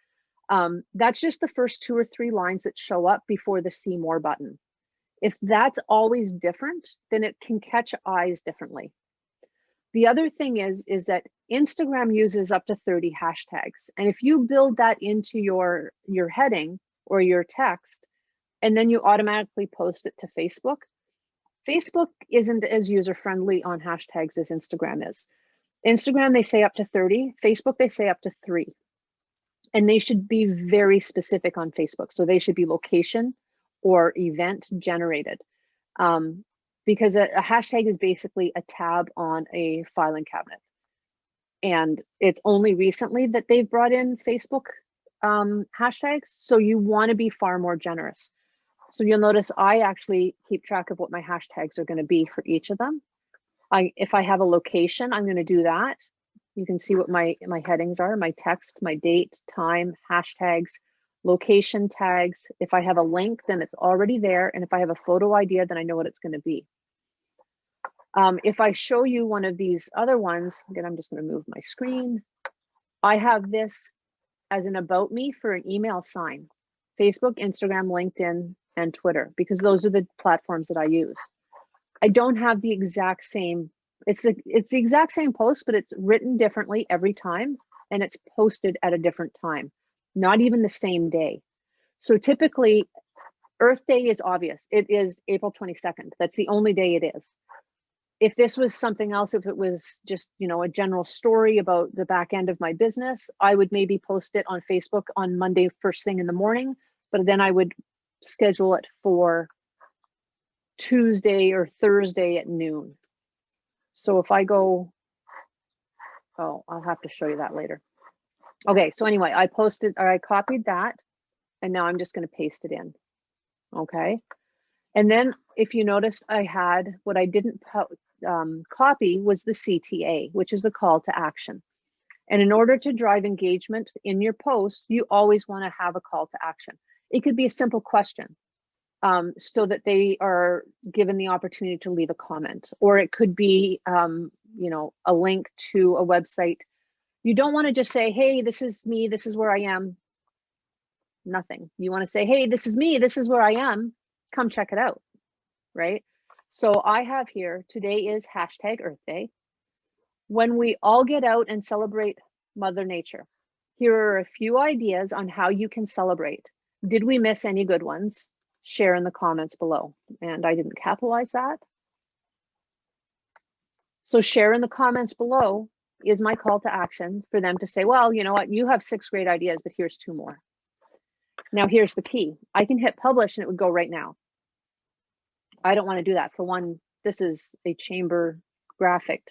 that's just the first 2 or 3 lines that show up before the see more button. If that's always different, then it can catch eyes differently. The other thing is that Instagram uses up to 30 hashtags. And if you build that into your heading or your text, and then you automatically post it to Facebook, Facebook isn't as user-friendly on hashtags as Instagram is. Instagram, they say up to 30. Facebook, they say up to 3. And they should be very specific on Facebook. So they should be location or event generated. Because a hashtag is basically a tab on a filing cabinet. And it's only recently that they've brought in Facebook hashtags. So you want to be far more generous. So you'll notice I actually keep track of what my hashtags are going to be for each of them. If I have a location, I'm going to do that. You can see what my headings are, my text, my date, time, hashtags, location tags. If I have a link, then it's already there. And if I have a photo idea, then I know what it's going to be. If I show you one of these other ones, again, I'm just going to move my screen. I have this as an about me for an email sign, Facebook, Instagram, LinkedIn, and Twitter, because those are the platforms that I use. I don't have the exact same, it's the exact same post, but it's written differently every time, and it's posted at a different time, not even the same day. So typically, Earth Day is obvious. It is April 22nd. That's the only day it is. If this was something else, if it was just, you know, a general story about the back end of my business, I would maybe post it on Facebook on Monday, first thing in the morning, but then I would schedule it for Tuesday or Thursday at noon. So if I go, oh, I'll have to show you that later. Okay, so anyway, I posted, or I copied that, and now I'm just going to paste it in. Okay. And then if you notice, I had what I didn't copy was the CTA, which is the call to action. And in order to drive engagement in your post, you always want to have a call to action. It could be a simple question, so that they are given the opportunity to leave a comment, or it could be, you know, a link to a website. You don't want to just say, hey, this is me, this is where I am. Nothing. You want to say, hey, this is me, this is where I am. Come check it out, right? So I have here, today is hashtag Earth Day. When we all get out and celebrate Mother Nature, here are a few ideas on how you can celebrate. Did we miss any good ones? Share in the comments below. And I didn't capitalize that. So share in the comments below is my call to action for them to say, well, you know what, you have 6 great ideas, but here's 2 more. Now here's the key. I can hit publish and it would go right now. I don't want to do that. For one, this is a chamber graphic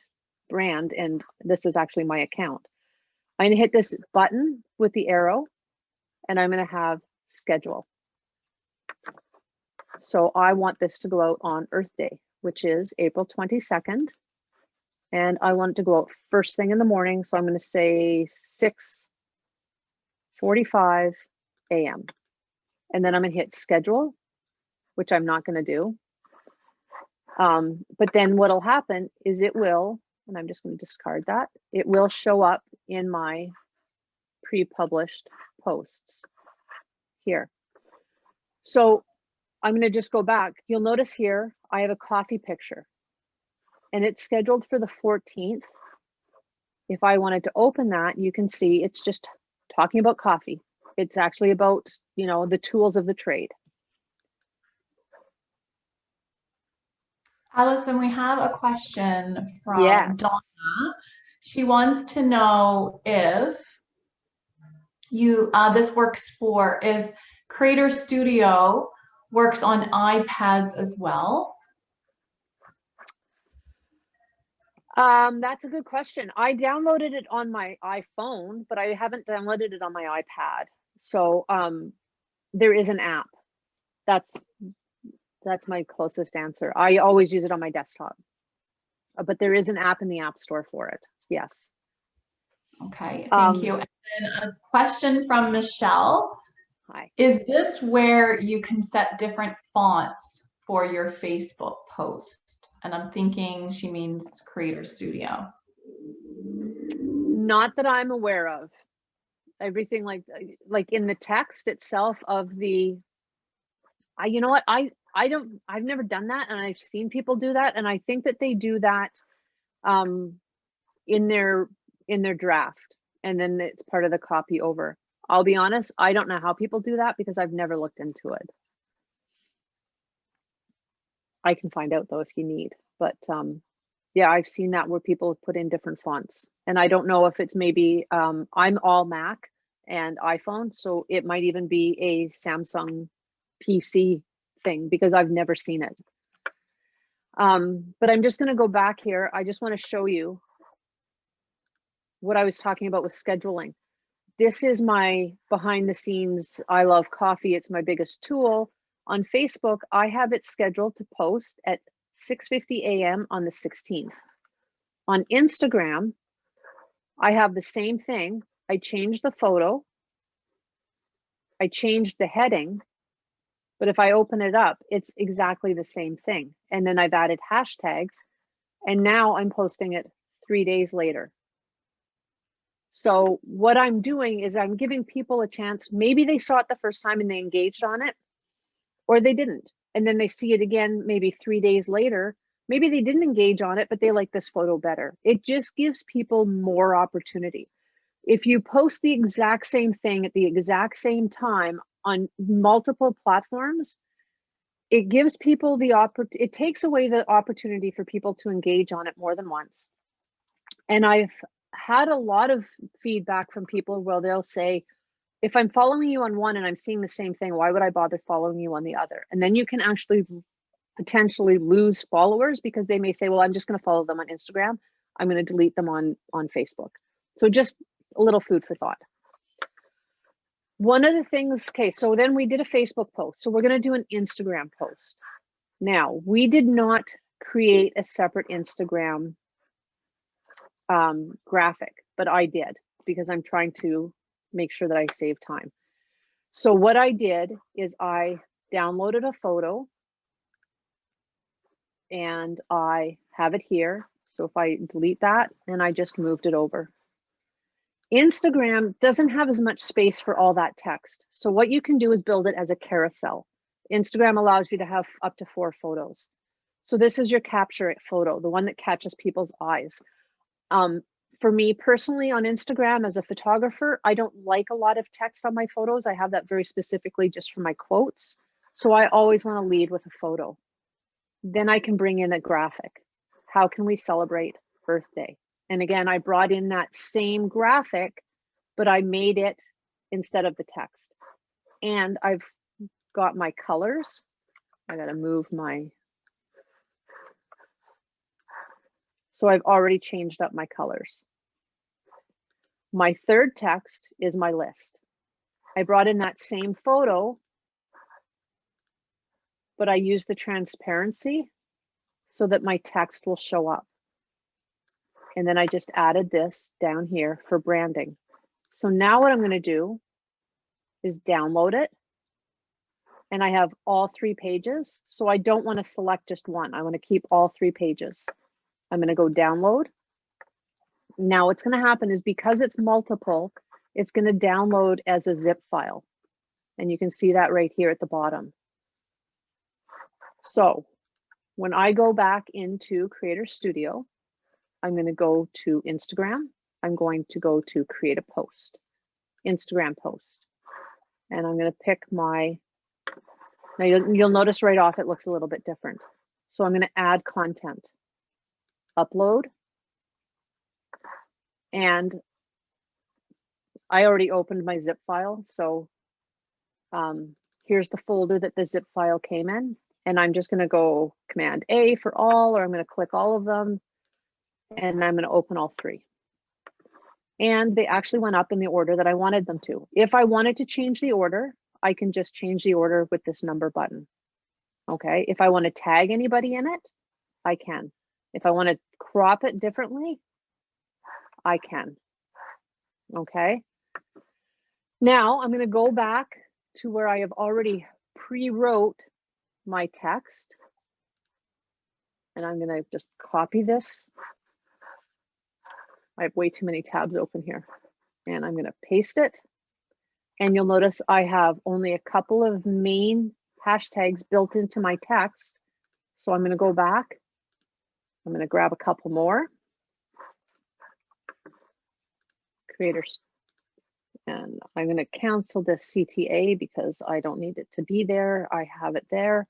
brand, and this is actually my account. I'm going to hit this button with the arrow, and I'm going to have schedule. So I want this to go out on Earth Day, which is April 22nd. And I want it to go out first thing in the morning. So I'm going to say 6:45 a.m. And then I'm going to hit schedule, which I'm not going to do. But then what'll happen is it will, and I'm just going to discard that, it will show up in my pre-published posts here. So I'm going to just go back. You'll notice here, I have a coffee picture, and it's scheduled for the 14th. If I wanted to open that, you can see it's just talking about coffee. It's actually about, you know, the tools of the trade. Allison, we have a question from Donna. She wants to know if you, this works for, if Creator Studio works on iPads as well. That's a good question. I downloaded it on my iPhone, but I haven't downloaded it on my iPad. So there is an app. That's my closest answer. I always use it on my desktop, but there is an app in the App Store for it. Yes. Okay, thank you. And then a question from Michelle. Hi. Is this where you can set different fonts for your Facebook post? And I'm thinking she means Creator Studio. Not that I'm aware of. Everything like in the text itself of the, you know what, I've never done that, and I've seen people do that, and I think that they do that in their draft, and then it's part of the copy over. I'll be honest, I don't know how people do that because I've never looked into it. I can find out though if you need, but yeah, I've seen that where people put in different fonts, and I don't know if it's maybe I'm all Mac and iPhone, so it might even be a Samsung PC thing because I've never seen it. But I'm just going to go back here. I just want to show you what I was talking about with scheduling. This is my behind the scenes. I love coffee. It's my biggest tool. On Facebook, I have it scheduled to post at 6:50 a.m. on the 16th. On Instagram, I have the same thing. I changed the photo. I changed the heading, but if I open it up, it's exactly the same thing. And then I've added hashtags, and now I'm posting it 3 days later. So what I'm doing is I'm giving people a chance. Maybe they saw it the first time and they engaged on it, or they didn't. And then they see it again, maybe 3 days later. Maybe they didn't engage on it, but they like this photo better. It just gives people more opportunity. If you post the exact same thing at the exact same time on multiple platforms, it gives people the it takes away the opportunity for people to engage on it more than once. And I've had a lot of feedback from people where they'll say, if I'm following you on one and I'm seeing the same thing, why would I bother following you on the other? And then you can actually potentially lose followers because they may say, well, I'm just going to follow them on Instagram. I'm going to delete them on Facebook. So just a little food for thought. One of the things, okay, so then we did a Facebook post. So we're going to do an Instagram post. Now, we did not create a separate Instagram graphic, but I did because I'm trying to make sure that I save time. So what I did is I downloaded a photo and I have it here. So if I delete that and I just moved it over. Instagram doesn't have as much space for all that text. So what you can do is build it as a carousel. Instagram allows you to have up to 4 photos. So this is your capture it photo, the one that catches people's eyes. For me personally on Instagram as a photographer, I don't like a lot of text on my photos. I have that very specifically just for my quotes. So I always want to lead with a photo. Then I can bring in a graphic. How can we celebrate Earth Day? And again, I brought in that same graphic, but I made it instead of the text. And I've got my colors. I got to move my. So I've already changed up my colors. My third text is my list. I brought in that same photo, but I used the transparency so that my text will show up. And then I just added this down here for branding. So now what I'm going to do is download it. And I have all 3 pages. So I don't want to select just one. I want to keep all 3 pages. I'm going to go download. Now what's going to happen is because it's multiple, it's going to download as a zip file. And you can see that right here at the bottom. So when I go back into Creator Studio, I'm going to go to Instagram. I'm going to go to create a post, Instagram post. And I'm going to pick my, now you'll notice right off it looks a little bit different. So I'm going to add content, upload. And I already opened my zip file. So here's the folder that the zip file came in. And I'm just going to go Command A for all, or I'm going to click all of them. And I'm going to open all 3. And they actually went up in the order that I wanted them to. If I wanted to change the order, I can just change the order with this number button. Okay. If I want to tag anybody in it, I can. If I want to crop it differently, I can. Okay. Now I'm going to go back to where I have already pre-wrote my text. And I'm going to just copy this. I have way too many tabs open here. And I'm going to paste it. And you'll notice I have only a couple of main hashtags built into my text. So I'm going to go back. I'm going to grab a couple more. Creators. And I'm going to cancel this CTA because I don't need it to be there. I have it there.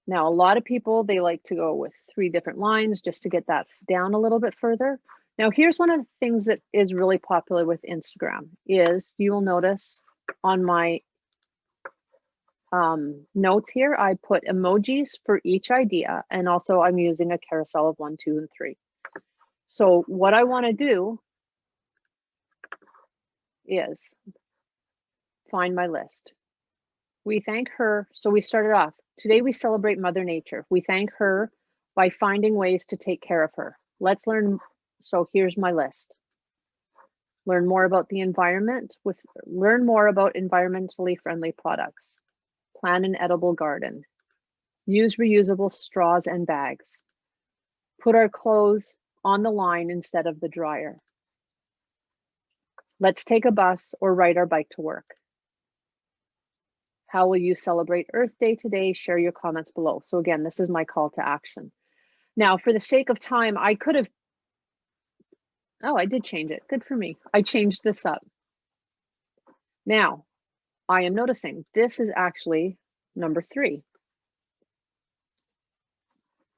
Now, a lot of people, they like to go with 3 different lines just to get that down a little bit further. Now, here's one of the things that is really popular with Instagram is you will notice on my notes here, I put emojis for each idea. And also I'm using a carousel of 1, 2, and 3. So what I want to do is find my list. We thank her. So we started off. Today we celebrate Mother Nature. We thank her by finding ways to take care of her. Let's learn. So here's my list. Learn more about the environment learn more about environmentally friendly products. Plant an edible garden. Use reusable straws and bags. Put our clothes on the line instead of the dryer. Let's take a bus or ride our bike to work. How will you celebrate Earth Day today? Share your comments below. So again, this is my call to action. Now, for the sake of time, I could have, oh, I did change it. Good for me. I changed this up. Now, I am noticing this is actually number 3.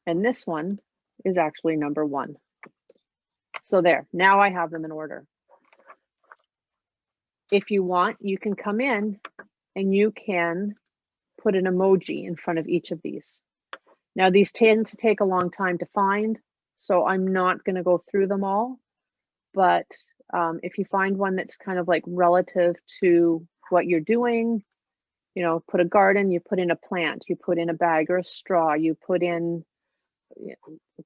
And this one is actually number 1. So there, now I have them in order. If you want, you can come in and you can put an emoji in front of each of these. Now, these tend to take a long time to find, so I'm not going to go through them all. But if you find one that's kind of like relative to what you're doing, you know, put a garden, you put in a plant, you put in a bag or a straw, you put in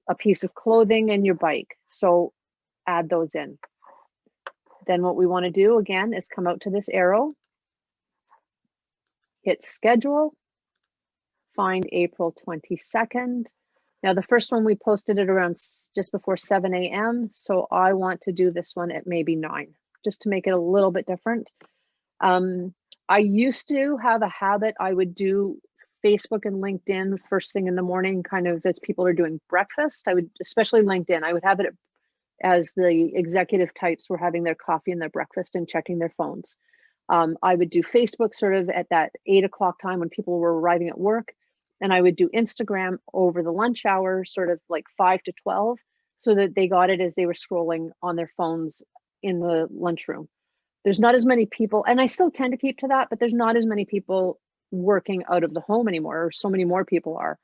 a piece of clothing and your bike. So add those in. Then what we want to do again is come out to this arrow, hit schedule, find April 22nd. Now the first one we posted it around just before 7 a.m. So I want to do this one at maybe 9, just to make it a little bit different. I used to have a habit, I would do Facebook and LinkedIn first thing in the morning, kind of as people are doing breakfast. I would, especially LinkedIn, I would have it as the executive types were having their coffee and their breakfast and checking their phones. I would do Facebook sort of at that 8 o'clock time when people were arriving at work. And I would do Instagram over the lunch hour, sort of like 5 to 12, so that they got it as they were scrolling on their phones in the lunchroom. There's not as many people, and I still tend to keep to that, but there's not as many people working out of the home anymore, or so many more people are.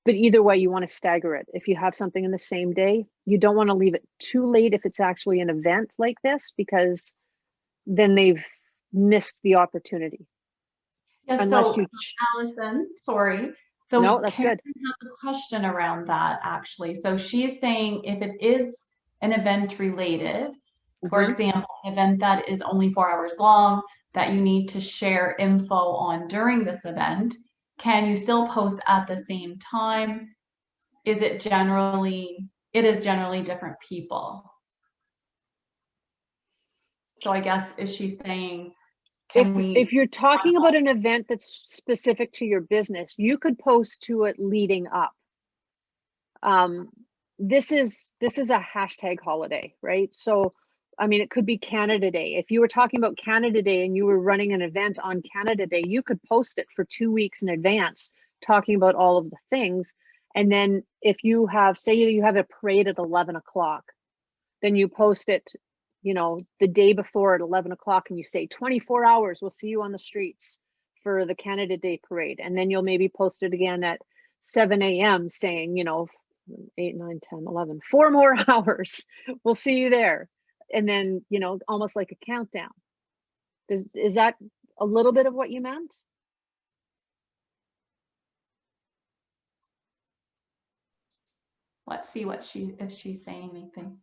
But either way, you want to stagger it. If you have something in the same day, you don't want to leave it too late if it's actually an event like this, because then they've missed the opportunity. Yeah, Unless so you Allison, sorry. So No, that's Karen good. has a question around that actually. So she's saying if it is an event related, for Mhm. example, an event that is only 4 hours long, that you need to share info on during this event, can you still post at the same time? Is it generally, it is generally different people. So I guess, is she saying, If you're talking about an event that's specific to your business, you could post to it leading up. This is a hashtag holiday, right? So, I mean, it could be Canada Day. If you were talking about Canada Day and you were running an event on Canada Day, you could post it for 2 weeks in advance, talking about all of the things. And then if you have, say you have a parade at 11 o'clock, then you post it, you know, the day before at 11 o'clock and you say 24 hours, we'll see you on the streets for the Canada Day parade. And then you'll maybe post it again at 7 a.m. saying, you know, 8, 9, 10, 11, 4 more hours. We'll see you there. And then, you know, almost like a countdown. Is that a little bit of what you meant? Let's see what if she's saying anything.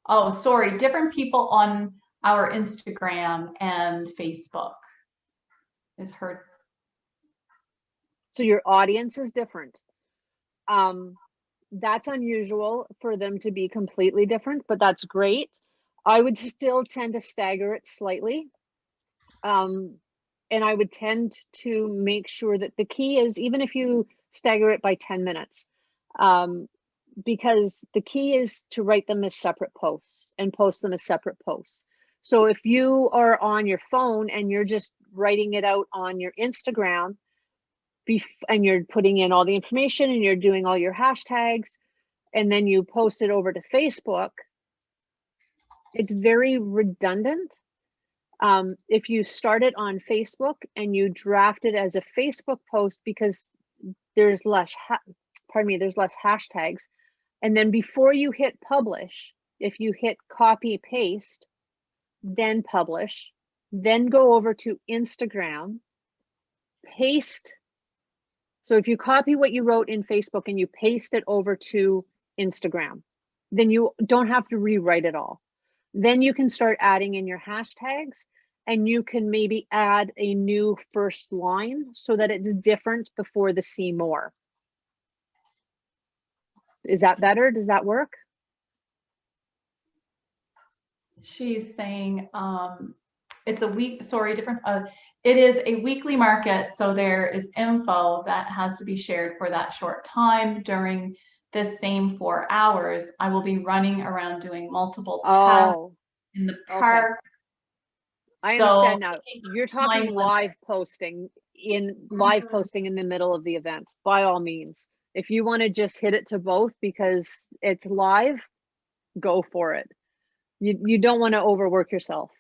Oh, sorry, different people on our Instagram and Facebook is her. So your audience is different. That's unusual for them to be completely different, but that's great. I would still tend to stagger it slightly. And I would tend to make sure that the key is, even if you stagger it by 10 minutes, because the key is to write them as separate posts and post them as separate posts. So if you are on your phone and you're just writing it out on your Instagram, and you're putting in all the information and you're doing all your hashtags, and then you post it over to Facebook, it's very redundant. If you start it on Facebook and you draft it as a Facebook post, because there's less, there's less hashtags. And then before you hit publish, if you hit copy paste, then publish, then go over to Instagram, paste So if you copy what you wrote in Facebook and you paste it over to Instagram, then you don't have to rewrite it all. Then you can start adding in your hashtags, and you can maybe add a new first line so that it's different before the see more. Is that better? Does that work? She's saying it's a week, sorry, different. It is a weekly market, so there is info that has to be shared for that short time during this same 4 hours. I will be running around doing multiple tasks in the park. I So understand now. You're talking time live posting in the middle of the event. By all means, if you want to just hit it to both because it's live, go for it. You don't want to overwork yourself.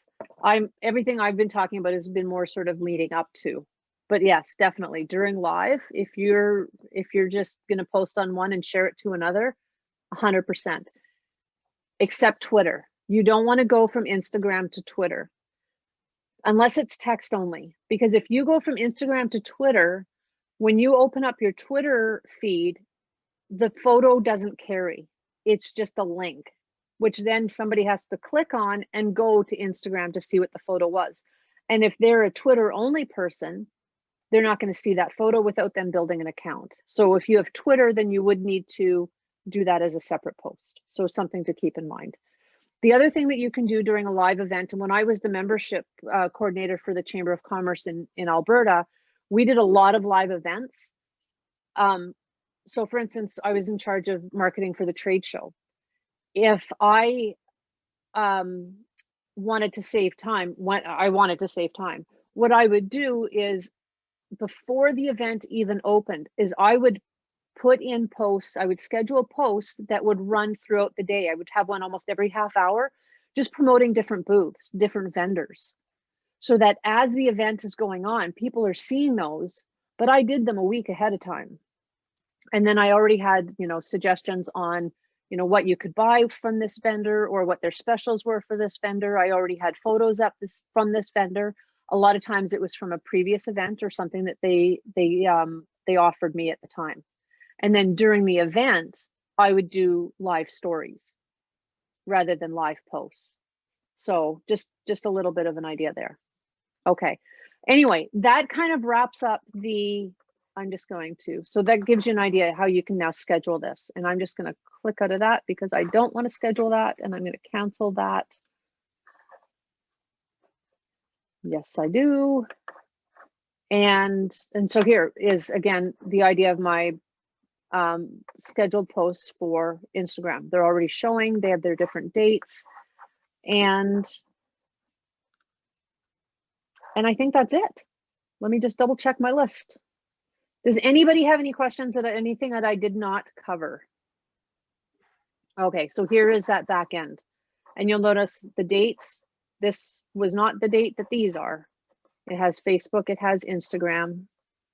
Everything I've been talking about has been more sort of leading up to. But yes, definitely during live, if you're just going to post on one and share it to another, 100%. Except Twitter. You don't want to go from Instagram to Twitter unless it's text only. Because if you go from Instagram to Twitter, when you open up your Twitter feed, the photo doesn't carry. It's just a link, which then somebody has to click on and go to Instagram to see what the photo was. And if they're a Twitter only person, they're not going to see that photo without them building an account. So if you have Twitter, then you would need to do that as a separate post. So something to keep in mind. The other thing that you can do during a live event, and when I was the membership coordinator for the Chamber of Commerce in Alberta, we did a lot of live events. So for instance, I was in charge of marketing for the trade show. If I wanted to save time, what I would do is, before the event even opened, is I would put in posts. I would schedule posts that would run throughout the day. I would have one almost every half hour, just promoting different booths, different vendors, so that as the event is going on, people are seeing those, but I did them a week ahead of time. And then I already had, suggestions on, what you could buy from this vendor or what their specials were for this vendor. I already had photos up from this vendor. A lot of times it was from a previous event or something that they offered me at the time. And then during the event, I would do live stories rather than live posts. So just a little bit of an idea there. Okay. Anyway, that kind of wraps up so that gives you an idea how you can now schedule this. And I'm just going to click out of that because I don't want to schedule that, and I'm going to cancel that. Yes, I do. And so here is, again, the idea of my scheduled posts for Instagram. They're already showing, they have their different dates. And I think that's it. Let me just double check my list. Does anybody have any questions anything that I did not cover? Okay, so here is that back end. And you'll notice the dates. This was not the date that these are. It has Facebook, it has Instagram.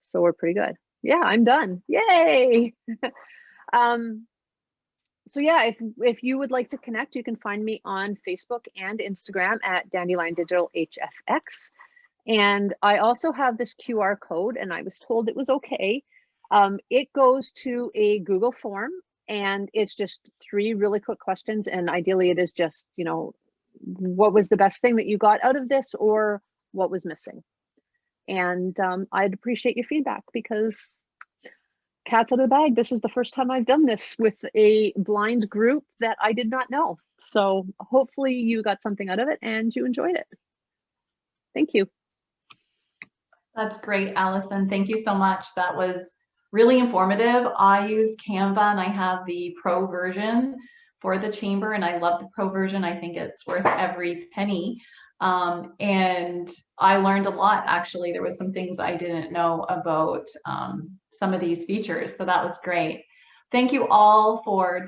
So we're pretty good. Yeah, I'm done. Yay. So yeah, if you would like to connect, you can find me on Facebook and Instagram at Dandelion Digital HFX. And I also have this QR code, and I was told it was okay. It goes to a Google form, and it's just 3 really quick questions. And ideally it is just, what was the best thing that you got out of this, or what was missing? And I'd appreciate your feedback, because cat's out of the bag. This is the first time I've done this with a blind group that I did not know. So hopefully you got something out of it and you enjoyed it. Thank you. That's great, Allison. Thank you so much. That was really informative. I use Canva and I have the pro version for the chamber, and I love the pro version. I think it's worth every penny. And I learned a lot, actually. There was some things I didn't know about some of these features, so that was great. Thank you all for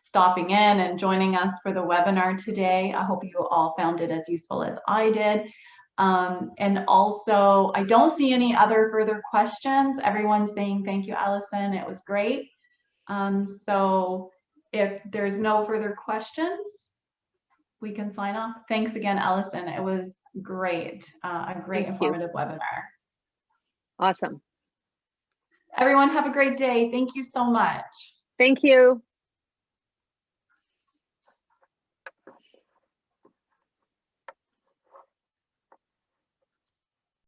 stopping in and joining us for the webinar today. I hope you all found it as useful as I did. And also, I don't see any other further questions. Everyone's saying thank you, Allison. It was great. So if there's no further questions, we can sign off. Thanks again, Allison. It was great, a great informative webinar. Awesome. Everyone have a great day. Thank you so much. Thank you.